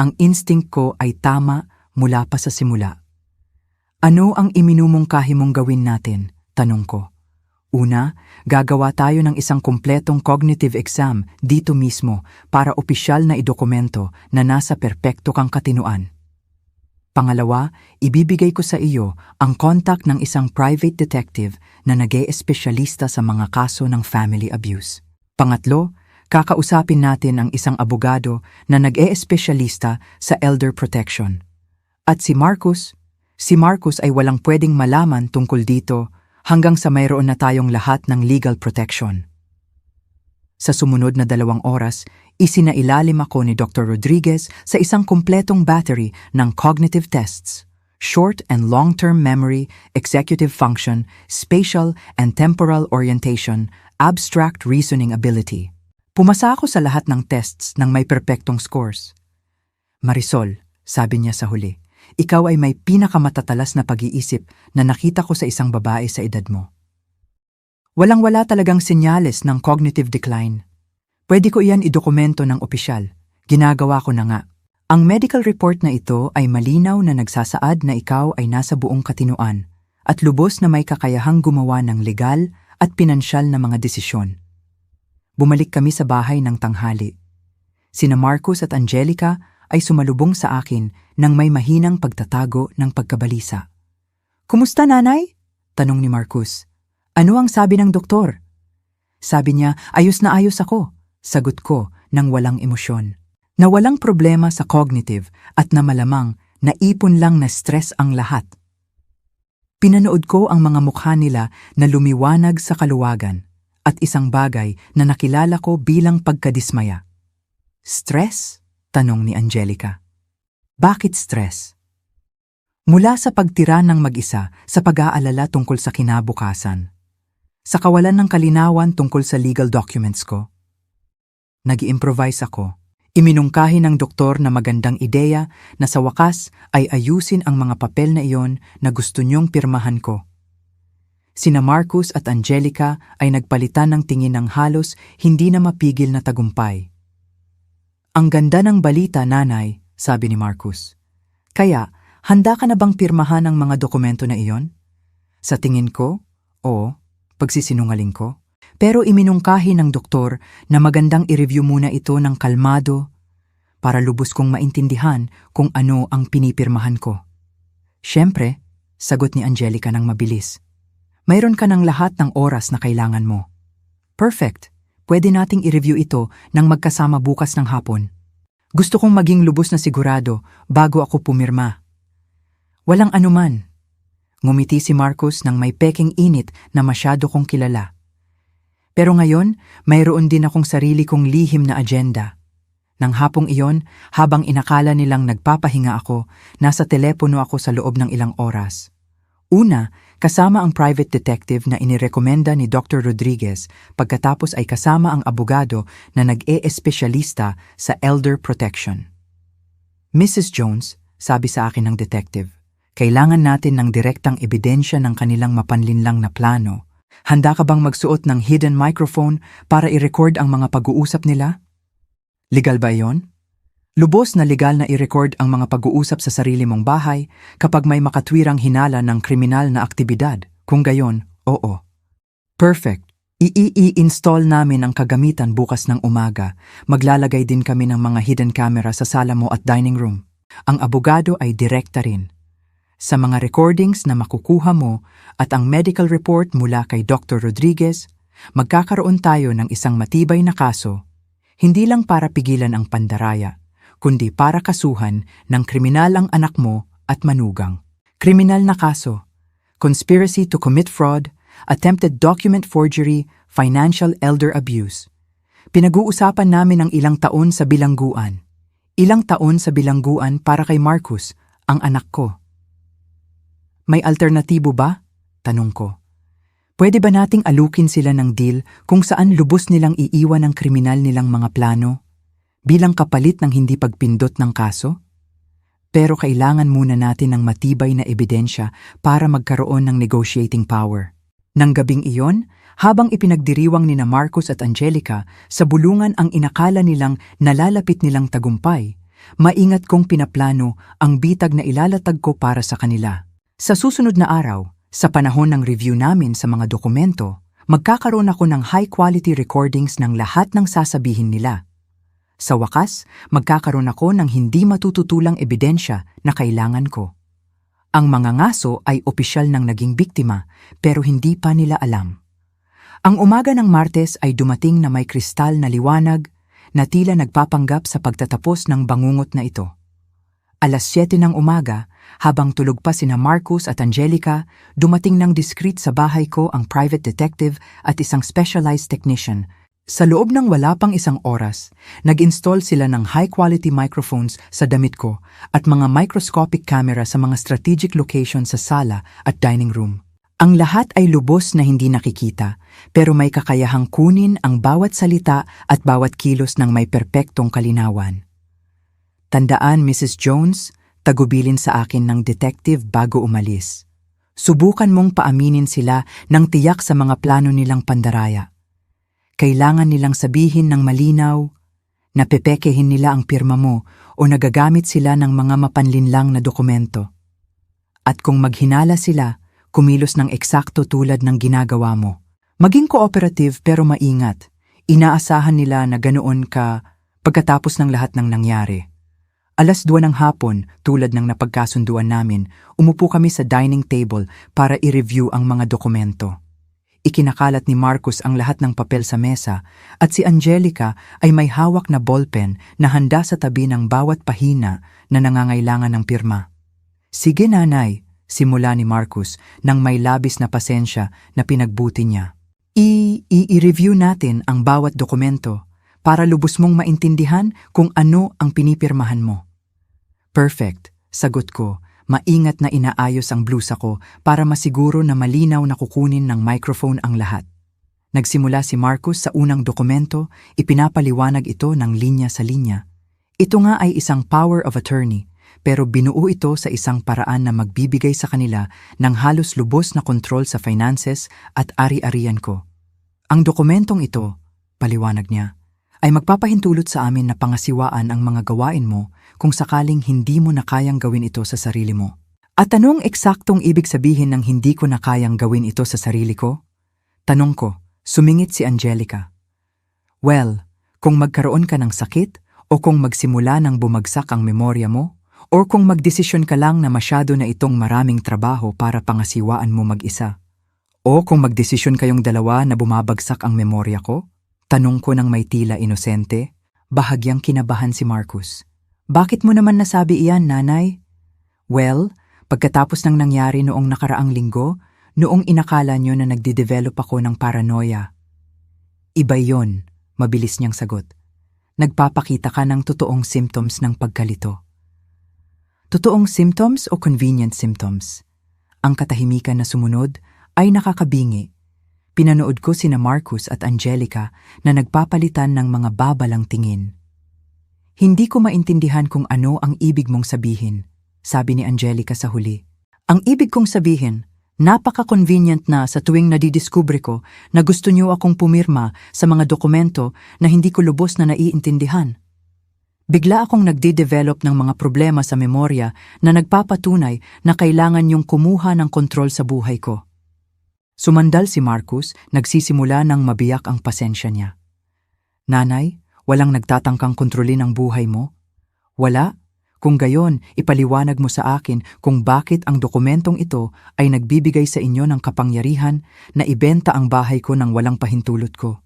Ang instinct ko ay tama mula pa sa simula. Ano ang iminumungkahi mong gawin natin? Tanong ko. Una, gagawa tayo ng isang kumpletong cognitive exam dito mismo para opisyal na idokumento na nasa perpekto kang katinuan. Pangalawa, ibibigay ko sa iyo ang contact ng isang private detective na nag-e-espesyalista sa mga kaso ng family abuse. Pangatlo, kakausapin natin ang isang abogado na nag-e-espesyalista sa elder protection. At si Marcus ay walang pwedeng malaman tungkol dito hanggang sa mayroon na tayong lahat ng legal protection. Sa sumunod na 2 oras, isinailalim ako ni Dr. Rodriguez sa isang kumpletong battery ng cognitive tests, short and long-term memory, executive function, spatial and temporal orientation, abstract reasoning ability. Pumasa ako sa lahat ng tests ng may perpektong scores. Marisol, sabi niya sa huli, ikaw ay may pinakamatatalas na pag-iisip na nakita ko sa isang babae sa edad mo. Walang-wala talagang senyales ng cognitive decline. Pwede ko iyan idokumento ng opisyal. Ginagawa ko na nga. Ang medical report na ito ay malinaw na nagsasaad na ikaw ay nasa buong katinuan at lubos na may kakayahang gumawa ng legal at pinansyal na mga desisyon. Bumalik kami sa bahay ng tanghali. Sina Marcus at Angelica ay sumalubong sa akin nang may mahinang pagtatago ng pagkabalisa. "Kumusta, nanay?" tanong ni Marcus. "Ano ang sabi ng doktor?" Sabi niya, ayos na ayos ako. Sagot ko nang walang emosyon. Na walang problema sa cognitive at na malamang naipon lang na stress ang lahat. Pinanood ko ang mga mukha nila na lumiwanag sa kaluwagan at isang bagay na nakilala ko bilang pagkadismaya. "Stress?" tanong ni Angelica. "Bakit stress?" Mula sa pagtira ng mag-isa sa pag-aalala tungkol sa kinabukasan, sa kawalan ng kalinawan tungkol sa legal documents ko. Nag-i-improvise ako. Iminungkahi ng doktor na magandang ideya na sa wakas ay ayusin ang mga papel na iyon na gusto niyong pirmahan ko. Sina Marcus at Angelica ay nagpalitan ng tingin ng halos hindi na mapigil na tagumpay. "Ang ganda ng balita, nanay," sabi ni Marcus. "Kaya, Handa ka na bang pirmahan ang mga dokumento na iyon? Sa tingin ko, o pagsisinungaling ko. Pero iminungkahi ng doktor na magandang i-review muna ito ng kalmado para lubos kong maintindihan kung ano ang pinipirmahan ko. Siyempre, sagot ni Angelica ng mabilis. Mayroon ka ng lahat ng oras na kailangan mo. Perfect. Pwede nating i-review ito nang magkasama bukas ng hapon. Gusto kong maging lubos na sigurado bago ako pumirma. Walang anuman. Ngumiti si Marcus nang may peking init na masyado kong kilala. Pero ngayon, mayroon din akong sarili kong lihim na agenda. Nang hapong iyon, habang inakala nilang nagpapahinga ako, nasa telepono ako sa loob ng ilang oras. Una, kasama ang private detective na inirekomenda ni Dr. Rodriguez, pagkatapos ay kasama ang abogado na nag-e-espesyalista sa elder protection. Mrs. Jones, sabi sa akin ng detective, kailangan natin ng direktang ebidensya ng kanilang mapanlinlang na plano. Handa ka bang magsuot ng hidden microphone para i-record ang mga pag-uusap nila? Legal ba iyon? Lubos na legal na i-record ang mga pag-uusap sa sarili mong bahay kapag may makatwirang hinala ng kriminal na aktibidad. Kung gayon, oo. Perfect. I-install namin ang kagamitan bukas ng umaga. Maglalagay din kami ng mga hidden camera sa sala mo at dining room. Ang abogado ay direkta rin. Sa mga recordings na makukuha mo at ang medical report mula kay Dr. Rodriguez, magkakaroon tayo ng isang matibay na kaso, hindi lang para pigilan ang pandaraya, kundi para kasuhan ng kriminal ang anak mo at manugang. Kriminal na kaso, conspiracy to commit fraud, attempted document forgery, financial elder abuse. Pinag-uusapan namin ang ilang taon sa bilangguan. Ilang taon sa bilangguan para kay Marcus, ang anak ko. May alternatibo ba? Tanong ko. Pwede ba nating alukin sila ng deal kung saan lubos nilang iiwan ang kriminal nilang mga plano? Bilang kapalit ng hindi pagpindot ng kaso? Pero kailangan muna natin ng matibay na ebidensya para magkaroon ng negotiating power. Nang gabing iyon, habang ipinagdiriwang nina Marcus at Angelica sa bulungan ang inakala nilang nalalapit nilang tagumpay, maingat kong pinaplano ang bitag na ilalatag ko para sa kanila. Sa susunod na araw, sa panahon ng review namin sa mga dokumento, magkakaroon ako ng high-quality recordings ng lahat ng sasabihin nila. Sa wakas, magkakaroon ako ng hindi matututulang ebidensya na kailangan ko. Ang mga ngaso ay opisyal ng naging biktima pero hindi pa nila alam. Ang umaga ng Martes ay dumating na may kristal na liwanag na tila nagpapanggap sa pagtatapos ng bangungot na ito. 7:00 ng umaga, habang tulog pa sina Marcus at Angelica, dumating ng discreet sa bahay ko ang private detective at isang specialized technician. Sa loob ng wala pang isang oras, nag-install sila ng high-quality microphones sa damit ko at mga microscopic camera sa mga strategic location sa sala at dining room. Ang lahat ay lubos na hindi nakikita, pero may kakayahang kunin ang bawat salita at bawat kilos ng may perpektong kalinawan. Tandaan, Mrs. Jones, tagubilin sa akin ng detective bago umalis. Subukan mong paaminin sila ng tiyak sa mga plano nilang pandaraya. Kailangan nilang sabihin ng malinaw na pepekehin nila ang pirma mo o nagagamit sila ng mga mapanlinlang na dokumento. At kung maghinala sila, kumilos ng eksakto tulad ng ginagawa mo. Maging cooperative pero maingat. Inaasahan nila na ganoon ka pagkatapos ng lahat ng nangyari. 2:00 ng hapon, tulad ng napagkasunduan namin, umupo kami sa dining table para i-review ang mga dokumento. Ikinakalat ni Marcus ang lahat ng papel sa mesa at si Angelica ay may hawak na ballpen na handa sa tabi ng bawat pahina na nangangailangan ng pirma. Sige nanay, simula ni Marcus nang may labis na pasensya na pinagbuti niya. I-review natin ang bawat dokumento para lubos mong maintindihan kung ano ang pinipirmahan mo. Perfect, sagot ko. Maingat na inaayos ang blusa ko para masiguro na malinaw na kukunin ng microphone ang lahat. Nagsimula si Marcus sa unang dokumento, ipinapaliwanag ito ng linya sa linya. Ito nga ay isang power of attorney, pero binuo ito sa isang paraan na magbibigay sa kanila ng halos lubos na kontrol sa finances at ari-arian ko. Ang dokumentong ito, paliwanag niya, ay magpapahintulot sa amin na pangasiwaan ang mga gawain mo kung sakaling hindi mo na kayang gawin ito sa sarili mo. At anong eksaktong ibig sabihin ng hindi ko na kayang gawin ito sa sarili ko? Tanong ko, sumingit si Angelica. Well, kung magkaroon ka ng sakit, o kung magsimula ng bumagsak ang memorya mo, o kung magdesisyon ka lang na masyado na itong maraming trabaho para pangasiwaan mo mag-isa, o kung magdesisyon kayong dalawa na bumabagsak ang memorya ko? Tanong ko ng may tila inosente, bahagyang kinabahan si Marcus. Bakit mo naman nasabi iyan, nanay? Well, pagkatapos ng nangyari noong nakaraang linggo, noong inakala nyo na nagde-develop ako ng paranoia. Iba yon, mabilis niyang sagot. Nagpapakita ka ng totoong symptoms ng pagkalito. Totoong symptoms o convenient symptoms? Ang katahimikan na sumunod ay nakakabingi. Pinanood ko sina Marcus at Angelica na nagpapalitan ng mga babalang tingin. Hindi ko maintindihan kung ano ang ibig mong sabihin, sabi ni Angelica sa huli. Ang ibig kong sabihin, napaka-convenient na sa tuwing nadidiskubre ko na gusto niyo akong pumirma sa mga dokumento na hindi ko lubos na naiintindihan. Bigla akong nagde-develop ng mga problema sa memorya na nagpapatunay na kailangan niyong kumuha ng kontrol sa buhay ko. Sumandal si Marcus, nagsisimula ng mabiyak ang pasensya niya. Nanay, walang nagtatangkang kontrolin ang buhay mo? Wala? Kung gayon, ipaliwanag mo sa akin kung bakit ang dokumentong ito ay nagbibigay sa inyo ng kapangyarihan na ibenta ang bahay ko nang walang pahintulot ko.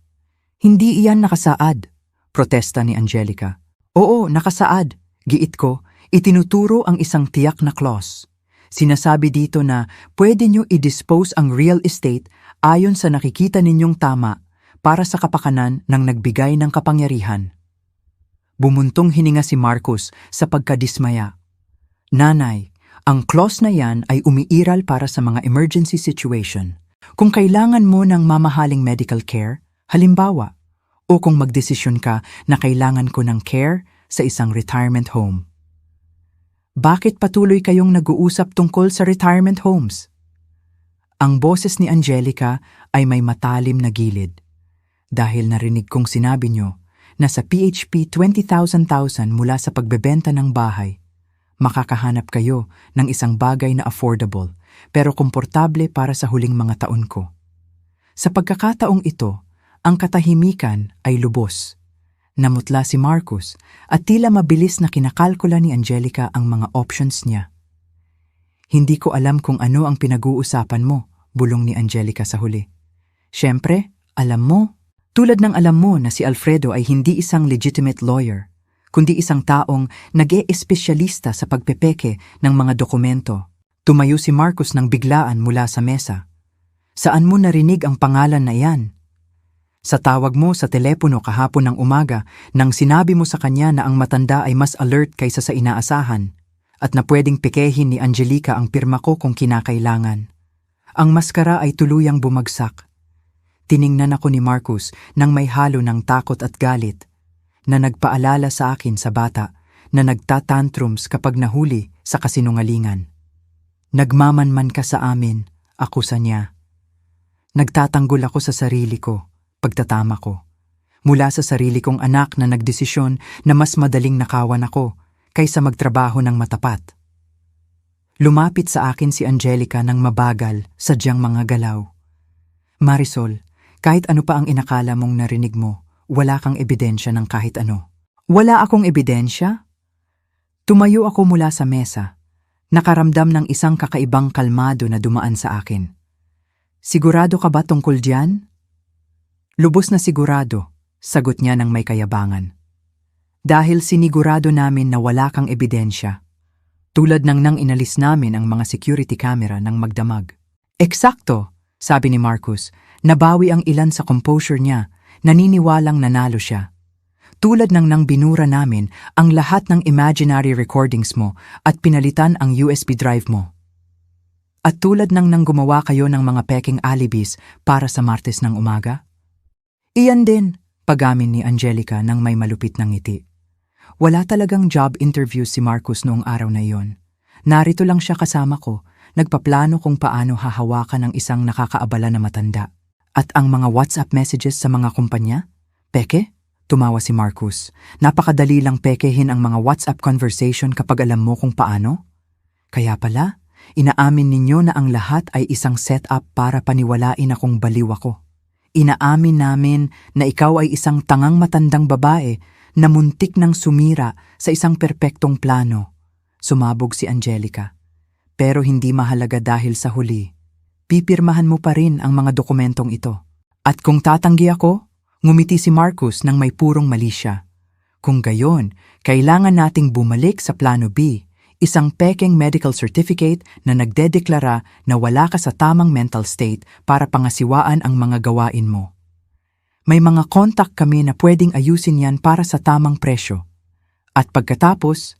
Hindi iyan nakasaad, protesta ni Angelica. Oo, nakasaad, giit ko, itinuturo ang isang tiyak na clause. Sinasabi dito na pwede nyo i-dispose ang real estate ayon sa nakikita ninyong tama para sa kapakanan ng nagbigay ng kapangyarihan. Bumuntong hininga si Marcus sa pagkadismaya. Nanay, ang clause na yan ay umiiral para sa mga emergency situation. Kung kailangan mo ng mamahaling medical care, halimbawa, o kung magdesisyon ka na kailangan ko ng care sa isang retirement home. Bakit patuloy kayong nag-uusap tungkol sa retirement homes? Ang boses ni Angelica ay may matalim na gilid. Dahil narinig kong sinabi nyo na sa PHP 20,000 mula sa pagbebenta ng bahay, makakahanap kayo ng isang bagay na affordable pero komportable para sa huling mga taon ko. Sa pagkakataong ito, ang katahimikan ay lubos. Namutla si Marcus at tila mabilis na kinakalkula ni Angelica ang mga options niya. Hindi ko alam kung ano ang pinag-uusapan mo, bulong ni Angelica sa huli. Siyempre, alam mo, tulad ng alam mo na si Alfredo ay hindi isang legitimate lawyer, kundi isang taong nag-e-espesyalista sa pagpepeke ng mga dokumento. Tumayo si Marcus ng biglaan mula sa mesa. Saan mo narinig ang pangalan na iyan? Sa tawag mo sa telepono kahapon ng umaga nang sinabi mo sa kanya na ang matanda ay mas alert kaysa sa inaasahan at na pwedeng pekehin ni Angelica ang pirma ko kung kinakailangan. Ang maskara ay tuluyang bumagsak. Tiningnan ako ni Marcus nang may halo ng takot at galit na nagpaalala sa akin sa bata na nagtatantrums kapag nahuli sa kasinungalingan. Nagmamanman ka sa amin, akusa niya. Nagtatanggol ako sa sarili ko. Pagtatama ko, mula sa sarili kong anak na nagdesisyon na mas madaling nakawan ako kaysa magtrabaho ng matapat. Lumapit sa akin si Angelica ng mabagal, sadyang mga galaw. Marisol, kahit ano pa ang inakala mong narinig mo, wala kang ebidensya ng kahit ano. Wala akong ebidensya? Tumayo ako mula sa mesa, nakaramdam ng isang kakaibang kalmado na dumaan sa akin. Sigurado ka ba tungkol diyan? Lubos na sigurado, sagot niya ng may kayabangan. Dahil sinigurado namin na wala kang ebidensya, tulad ng nang inalis namin ang mga security camera ng magdamag. Eksakto, sabi ni Marcus, nabawi ang ilan sa composure niya, naniniwalang nanalo siya. Tulad ng nang binura namin ang lahat ng imaginary recordings mo at pinalitan ang USB drive mo. At tulad ng nang gumawa kayo ng mga peking alibis para sa Martes ng umaga? Iyan din, pagamin ni Angelica nang may malupit ng ngiti. Wala talagang job interview si Marcus noong araw na iyon. Narito lang siya kasama ko, nagpaplano kung paano hahawakan ng isang nakakaabala na matanda. At ang mga WhatsApp messages sa mga kumpanya? Peke? Tumawa si Marcus. Napakadali lang pekehin ang mga WhatsApp conversation kapag alam mo kung paano. Kaya pala, inaamin ninyo na ang lahat ay isang setup para paniwalain akong baliw ako. Inaamin namin na ikaw ay isang tangang matandang babae na muntik ng sumira sa isang perpektong plano. Sumabog si Angelica. Pero hindi mahalaga dahil sa huli. Pipirmahan mo pa rin ang mga dokumentong ito. At kung tatanggi ako, ngumiti si Marcus nang may purong mali siya. Kung gayon, kailangan nating bumalik sa plano B, isang pekeng medical certificate na nagdedeklara na wala ka sa tamang mental state para pangasiwaan ang mga gawain mo. May mga contact kami na pwedeng ayusin yan para sa tamang presyo. At pagkatapos,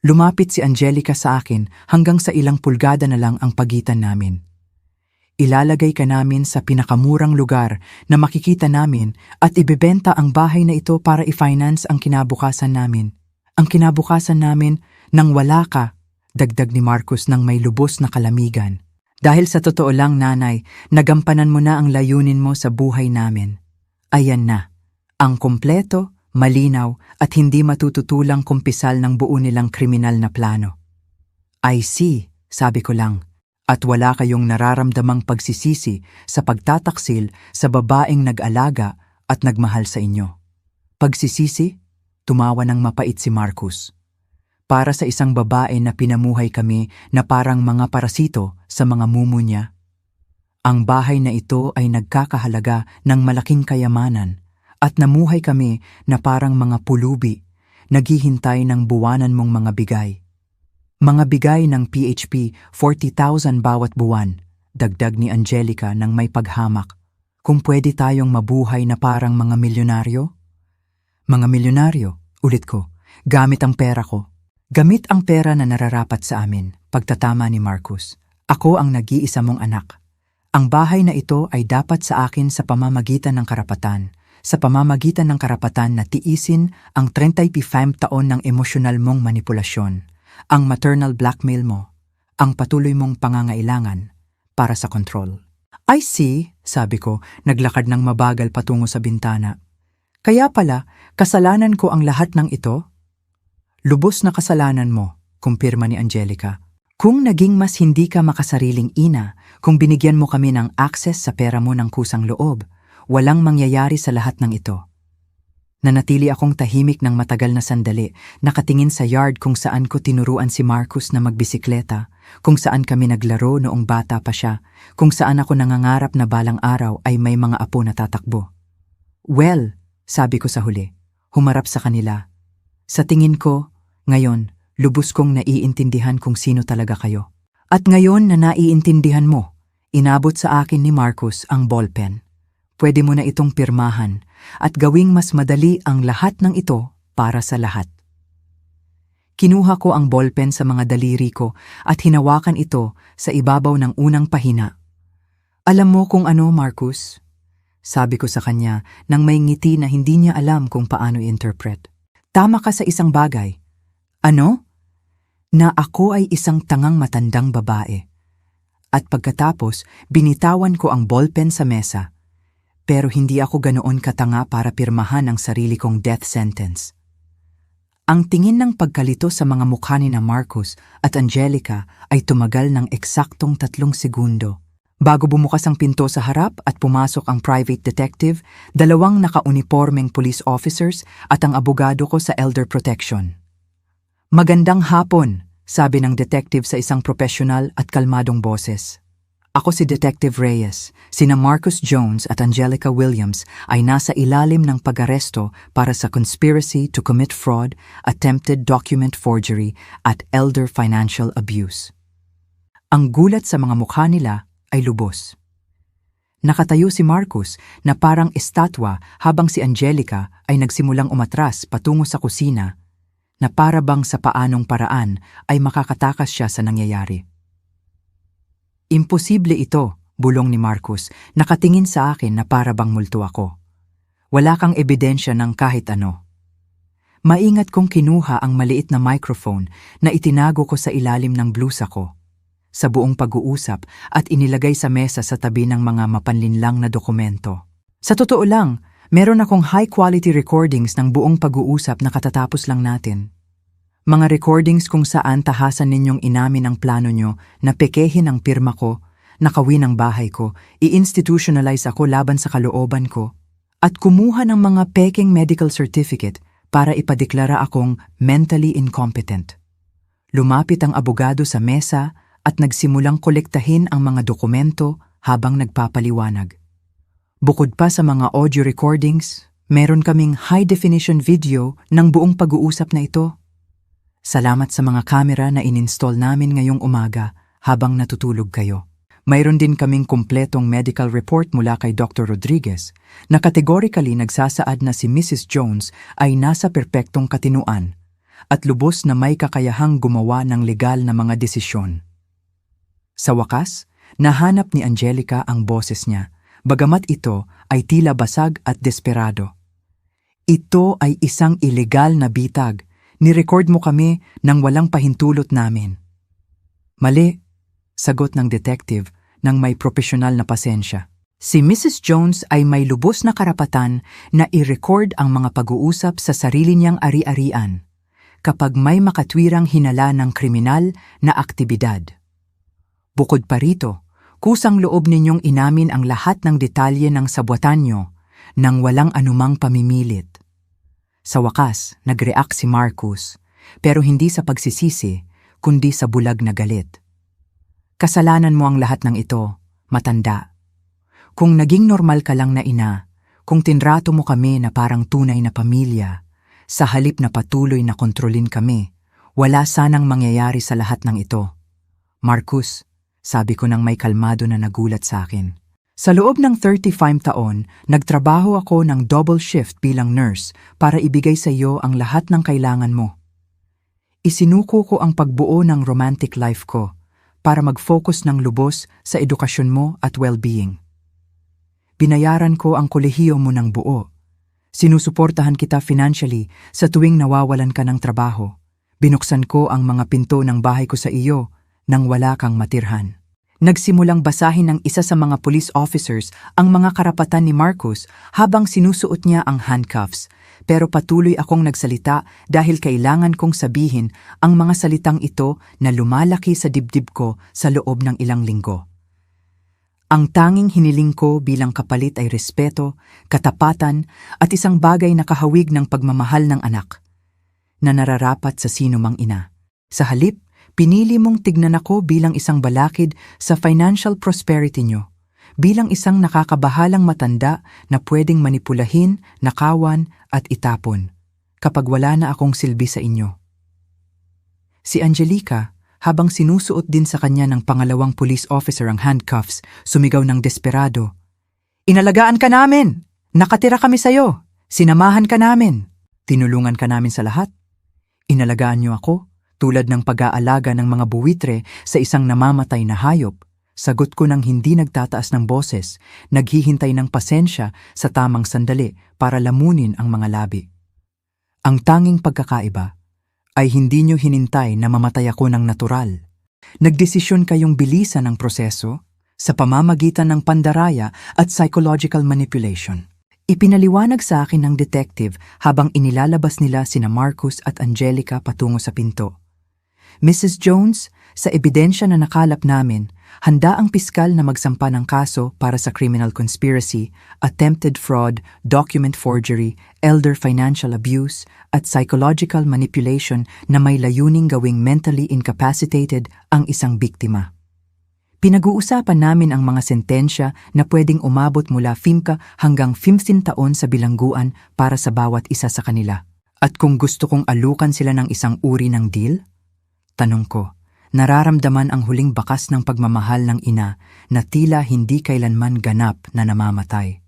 lumapit si Angelica sa akin hanggang sa ilang pulgada na lang ang pagitan namin. Ilalagay ka namin sa pinakamurang lugar na makikita namin at ibebenta ang bahay na ito para i-finance ang kinabukasan namin. Ang kinabukasan namin nang wala ka, dagdag ni Marcus nang may lubos na kalamigan. Dahil sa totoo lang, nanay, nagampanan mo na ang layunin mo sa buhay namin. Ayan na, ang kompleto, malinaw at hindi matututulang kumpisal ng buo nilang kriminal na plano. I see, sabi ko lang, at wala kayong nararamdamang pagsisisi sa pagtataksil sa babaeng nag-alaga at nagmahal sa inyo. Pagsisisi? Tumawa ng mapait si Marcus. Para sa isang babae na pinamuhay kami na parang mga parasito sa mga mumu niya. Ang bahay na ito ay nagkakahalaga ng malaking kayamanan at namuhay kami na parang mga pulubi, naghihintay ng buwanan mong mga bigay. Mga bigay ng PHP, 40,000 bawat buwan, dagdag ni Angelica nang may paghamak. Kung pwede tayong mabuhay na parang mga milyonaryo? Mga milyonaryo, ulit ko, gamit ang pera ko. Gamit ang pera na nararapat sa amin, pagtatama ni Marcus. Ako ang nag-iisa mong anak. Ang bahay na ito ay dapat sa akin sa pamamagitan ng karapatan. Sa pamamagitan ng karapatan na tiisin ang 35 taon ng emosyonal mong manipulasyon, ang maternal blackmail mo, ang patuloy mong pangangailangan para sa kontrol. I see, sabi ko, naglakad ng mabagal patungo sa bintana. Kaya pala, kasalanan ko ang lahat ng ito? Lubos na kasalanan mo, kumpirma ni Angelica. Kung naging mas hindi ka makasariling ina, kung binigyan mo kami ng access sa pera mo ng kusang loob, walang mangyayari sa lahat ng ito. Nanatili akong tahimik ng matagal na sandali, nakatingin sa yard kung saan ko tinuruan si Marcus na magbisikleta, kung saan kami naglaro noong bata pa siya, kung saan ako nangangarap na balang araw ay may mga apo na tatakbo. Well, sabi ko sa huli, humarap sa kanila. Sa tingin ko, ngayon, lubos kong naiintindihan kung sino talaga kayo. At ngayon na naiintindihan mo, inabot sa akin ni Marcus ang ballpen. Pwede mo na itong pirmahan at gawing mas madali ang lahat ng ito para sa lahat. Kinuha ko ang ballpen sa mga daliri ko at hinawakan ito sa ibabaw ng unang pahina. Alam mo kung ano, Marcus? Sabi ko sa kanya nang may ngiti na hindi niya alam kung paano i-interpret. Tama ka sa isang bagay. Ano? Na ako ay isang tangang matandang babae. At pagkatapos, binitawan ko ang ballpen sa mesa. Pero hindi ako ganoon katanga para pirmahan ang sarili kong death sentence. Ang tingin ng pagkalito sa mga mukha ni na Marcus at Angelica ay tumagal ng eksaktong 3 segundo. Bago bumukas ang pinto sa harap at pumasok ang private detective, 2 nakaunipormeng police officers at ang abogado ko sa elder protection. Magandang hapon, sabi ng detective sa isang profesional at kalmadong boses. Ako si Detective Reyes. Sina Marcus Jones at Angelica Williams ay nasa ilalim ng pag-aresto para sa conspiracy to commit fraud, attempted document forgery at elder financial abuse. Ang gulat sa mga mukha nila ay lubos. Nakatayo si Marcus na parang estatwa habang si Angelica ay nagsimulang umatras patungo sa kusina na para bang sa paanong paraan ay makakatakas siya sa nangyayari. Imposible ito, bulong ni Marcus, nakatingin sa akin na para bang multo ako. Wala kang ebidensya ng kahit ano. Maingat kong kinuha ang maliit na microphone na itinago ko sa ilalim ng blusa ko, sa buong pag-uusap at inilagay sa mesa sa tabi ng mga mapanlinlang na dokumento. Sa totoo lang, Meron akong high-quality recordings ng buong pag-uusap na katatapos lang natin. Mga recordings kung saan tahasan ninyong inamin ang plano nyo na pekehin ang pirma ko, nakawin ang bahay ko, i-institutionalize ako laban sa kalooban ko, at kumuha ng mga peking medical certificate para ipadeklara akong mentally incompetent. Lumapit ang abogado sa mesa at nagsimulang kolektahin ang mga dokumento habang nagpapaliwanag. Bukod pa sa mga audio recordings, meron kaming high-definition video ng buong pag-uusap na ito. Salamat sa mga kamera na ininstall namin ngayong umaga habang natutulog kayo. Mayroon din kaming kumpletong medical report mula kay Dr. Rodriguez na categorically nagsasaad na si Mrs. Jones ay nasa perpektong katinuan at lubos na may kakayahang gumawa ng legal na mga desisyon. Sa wakas, nahanap ni Angelica ang boses niya, bagamat ito ay tila basag at desperado. Ito ay isang ilegal na bitag. Ni-record mo kami nang walang pahintulot namin. Mali, sagot ng detective nang may profesional na pasensya. Si Mrs. Jones ay may lubos na karapatan na i-record ang mga pag-uusap sa sarili niyang ari-arian kapag may makatwirang hinala ng kriminal na aktibidad. Bukod pa rito, kusang loob ninyong inamin ang lahat ng detalye ng sabwatan nyo nang walang anumang pamimilit. Sa wakas, nag-react si Marcus, pero hindi sa pagsisisi, kundi sa bulag na galit. Kasalanan mo ang lahat ng ito, matanda. Kung naging normal ka lang na ina, kung tinrato mo kami na parang tunay na pamilya, sa halip na patuloy na kontrolin kami, wala sanang mangyayari sa lahat ng ito. Marcus, sabi ko nang may kalmado na nagulat sa akin. Sa loob ng 35 taon, nagtrabaho ako ng double shift bilang nurse para ibigay sa iyo ang lahat ng kailangan mo. Isinuko ko ang pagbuo ng romantic life ko para mag-focus ng lubos sa edukasyon mo at well-being. Binayaran ko ang kolehiyo mo ng buo. Sinusuportahan kita financially sa tuwing nawawalan ka ng trabaho. Binuksan ko ang mga pinto ng bahay ko sa iyo nang wala kang matirhan. Nagsimulang basahin ng isa sa mga police officers ang mga karapatan ni Marcus habang sinusuot niya ang handcuffs, pero patuloy akong nagsalita dahil kailangan kong sabihin ang mga salitang ito na lumalaki sa dibdib ko sa loob ng ilang linggo. Ang tanging hiniling ko bilang kapalit ay respeto, katapatan at isang bagay na kahawig ng pagmamahal ng anak na nararapat sa sino mang ina. Sa halip, pinili mong tignan ako bilang isang balakid sa financial prosperity nyo, bilang isang nakakabahalang matanda na pwedeng manipulahin, nakawan at itapon kapag wala na akong silbi sa inyo. Si Angelica, habang sinusuot din sa kanya ng pangalawang police officer ang handcuffs, sumigaw ng desperado. Inalagaan ka namin! Nakatira kami sa'yo! Sinamahan ka namin! Tinulungan ka namin sa lahat! Inalagaan niyo ako, tulad ng pag-aalaga ng mga buwitre sa isang namamatay na hayop. Sagot ko nang hindi nagtataas ng boses, naghihintay ng pasensya sa tamang sandali para lamunin ang mga labi. Ang tanging pagkakaiba ay hindi nyo hinintay na mamatay ako ng natural. Nagdesisyon kayong bilisan ang proseso sa pamamagitan ng pandaraya at psychological manipulation. Ipinaliwanag sa akin ng detective habang inilalabas nila sina Marcus at Angelica patungo sa pinto. Mrs. Jones, sa ebidensya na nakalap namin, handa ang piskal na magsampa ng kaso para sa criminal conspiracy, attempted fraud, document forgery, elder financial abuse, at psychological manipulation na may layuning gawing mentally incapacitated ang isang biktima. Pinag-uusapan namin ang mga sentensya na pwedeng umabot mula 5 hanggang 15 taon sa bilangguan para sa bawat isa sa kanila. At kung gusto kong alukan sila ng isang uri ng deal? Tanong ko, nararamdaman ang huling bakas ng pagmamahal ng ina na tila hindi kailanman ganap na namamatay.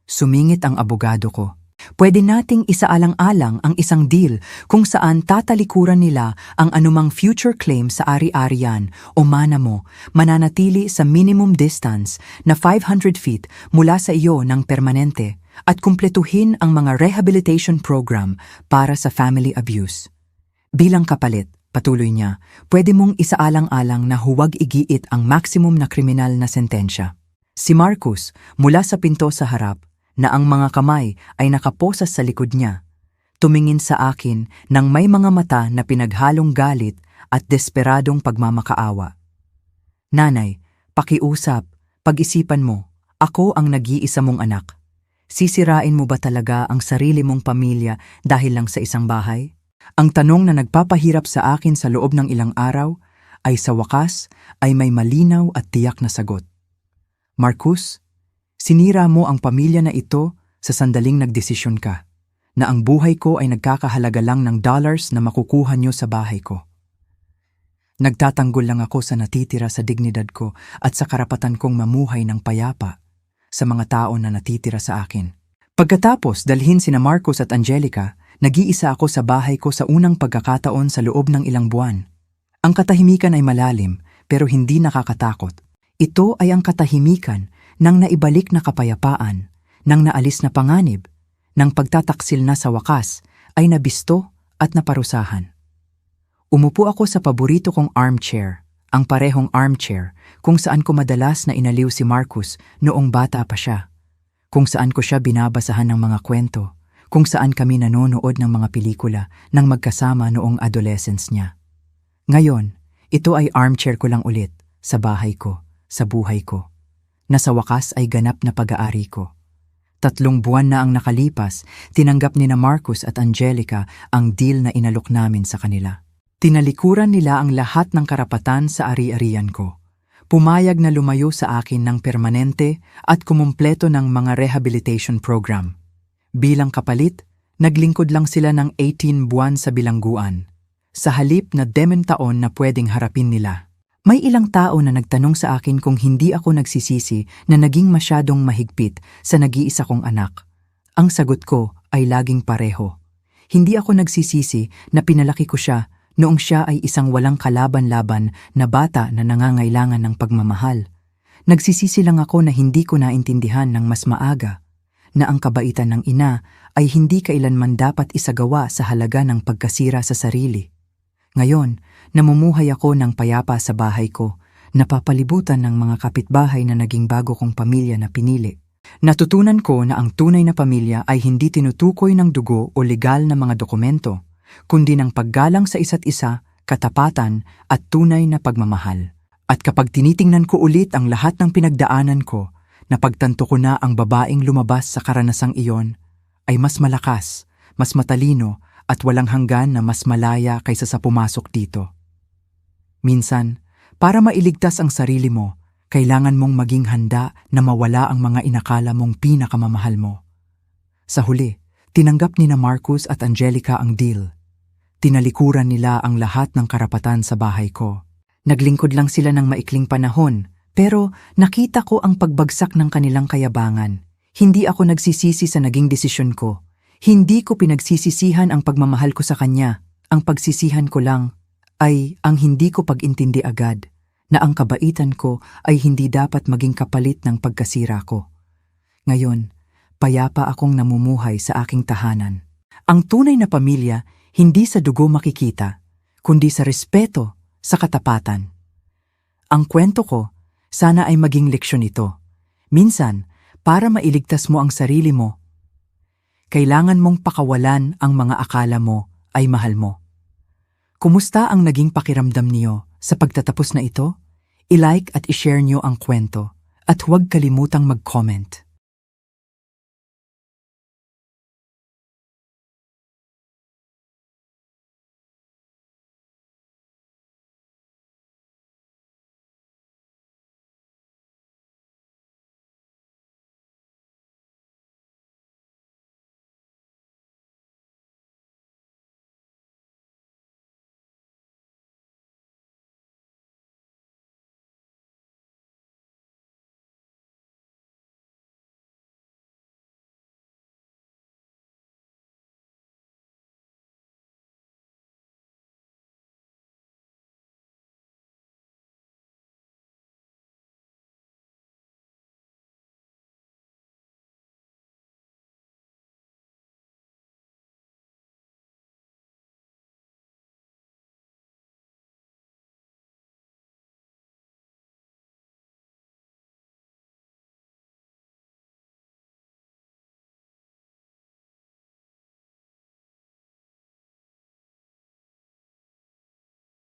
Sumingit ang abogado ko. Pwede nating isaalang-alang ang isang deal kung saan tatalikuran nila ang anumang future claim sa ari-arian o mana mo, mananatili sa minimum distance na 500 feet mula sa iyo ng permanente at kumpletuhin ang mga rehabilitation program para sa family abuse. Bilang kapalit, patuloy niya, pwede mong isaalang-alang na huwag igiit ang maximum na kriminal na sentensya. Si Marcus, mula sa pinto sa harap, na ang mga kamay ay nakaposas sa likod niya. Tumingin sa akin nang may mga mata na pinaghalong galit at desperadong pagmamakaawa. Nanay, pakiusap, pag-isipan mo, ako ang nag-iisa mong anak. Sisirain mo ba talaga ang sarili mong pamilya dahil lang sa isang bahay? Ang tanong na nagpapahirap sa akin sa loob ng ilang araw ay sa wakas ay may malinaw at tiyak na sagot. Marcus, sinira mo ang pamilya na ito sa sandaling nagdesisyon ka, na ang buhay ko ay nagkakahalaga lang ng dollars na makukuha nyo sa bahay ko. Nagtatanggol lang ako sa natitira sa dignidad ko at sa karapatan kong mamuhay ng payapa sa mga tao na natitira sa akin. Pagkatapos dalhin sina Marcus at Angelica, nag-iisa ako sa bahay ko sa unang pagkakataon sa loob ng ilang buwan. Ang katahimikan ay malalim pero hindi nakakatakot. Ito ay ang katahimikan ng naibalik na kapayapaan, ng naalis na panganib, ng pagtataksil na sa wakas ay nabisto at naparusahan. Umupo ako sa paborito kong armchair, ang parehong armchair kung saan ko madalas na inaliw si Marcus noong bata pa siya, kung saan ko siya binabasahan ng mga kwento, kung saan kami nanonood ng mga pelikula nang magkasama noong adolescence niya. Ngayon, ito ay armchair ko lang ulit, sa bahay ko, sa buhay ko, na sa wakas ay ganap na pag-aari ko. 3 buwan na ang nakalipas, tinanggap ni na Marcus at Angelica ang deal na inalok namin sa kanila. Tinalikuran nila ang lahat ng karapatan sa ari-arian ko. Pumayag na lumayo sa akin ng permanente at kumumpleto ng mga rehabilitation program. Bilang kapalit, naglingkod lang sila ng 18 buwan sa bilangguan, sa halip na 10 taon na pwedeng harapin nila. May ilang tao na nagtanong sa akin kung hindi ako nagsisisi na naging masyadong mahigpit sa nag-iisa kong anak. Ang sagot ko ay laging pareho. Hindi ako nagsisisi na pinalaki ko siya noong siya ay isang walang kalaban-laban na bata na nangangailangan ng pagmamahal. Nagsisisi lang ako na hindi ko naintindihan ng mas maaga, na ang kabaitan ng ina ay hindi kailanman dapat isagawa sa halaga ng pagkasira sa sarili. Ngayon, namumuhay ako ng payapa sa bahay ko, napapalibutan ng mga kapitbahay na naging bago kong pamilya na pinili. Natutunan ko na ang tunay na pamilya ay hindi tinutukoy ng dugo o legal na mga dokumento, kundi ng paggalang sa isa't isa, katapatan at tunay na pagmamahal. At kapag tinitingnan ko ulit ang lahat ng pinagdaanan ko, napagtanto ko na ang babaeng lumabas sa karanasang iyon ay mas malakas, mas matalino, at walang hanggan na mas malaya kaysa sa pumasok dito. Minsan, para mailigtas ang sarili mo, kailangan mong maging handa na mawala ang mga inakala mong pinakamamahal mo. Sa huli, tinanggap ni na Marcus at Angelica ang deal. Tinalikuran nila ang lahat ng karapatan sa bahay ko. Naglingkod lang sila ng maikling panahon, pero nakita ko ang pagbagsak ng kanilang kayabangan. Hindi ako nagsisisi sa naging desisyon ko. Hindi ko pinagsisisihan ang pagmamahal ko sa kanya. Ang pagsisihan ko lang ay ang hindi ko pag-intindi agad na ang kabaitan ko ay hindi dapat maging kapalit ng pagkasira ko. Ngayon, payapa akong namumuhay sa aking tahanan. Ang tunay na pamilya hindi sa dugo makikita, kundi sa respeto, sa katapatan. Ang kwento ko, sana ay maging leksyon ito. Minsan, para mailigtas mo ang sarili mo, kailangan mong pakawalan ang mga akala mo ay mahal mo. Kumusta ang naging pakiramdam niyo sa pagtatapos na ito? I-like at i-share niyo ang kwento at huwag kalimutang mag-comment.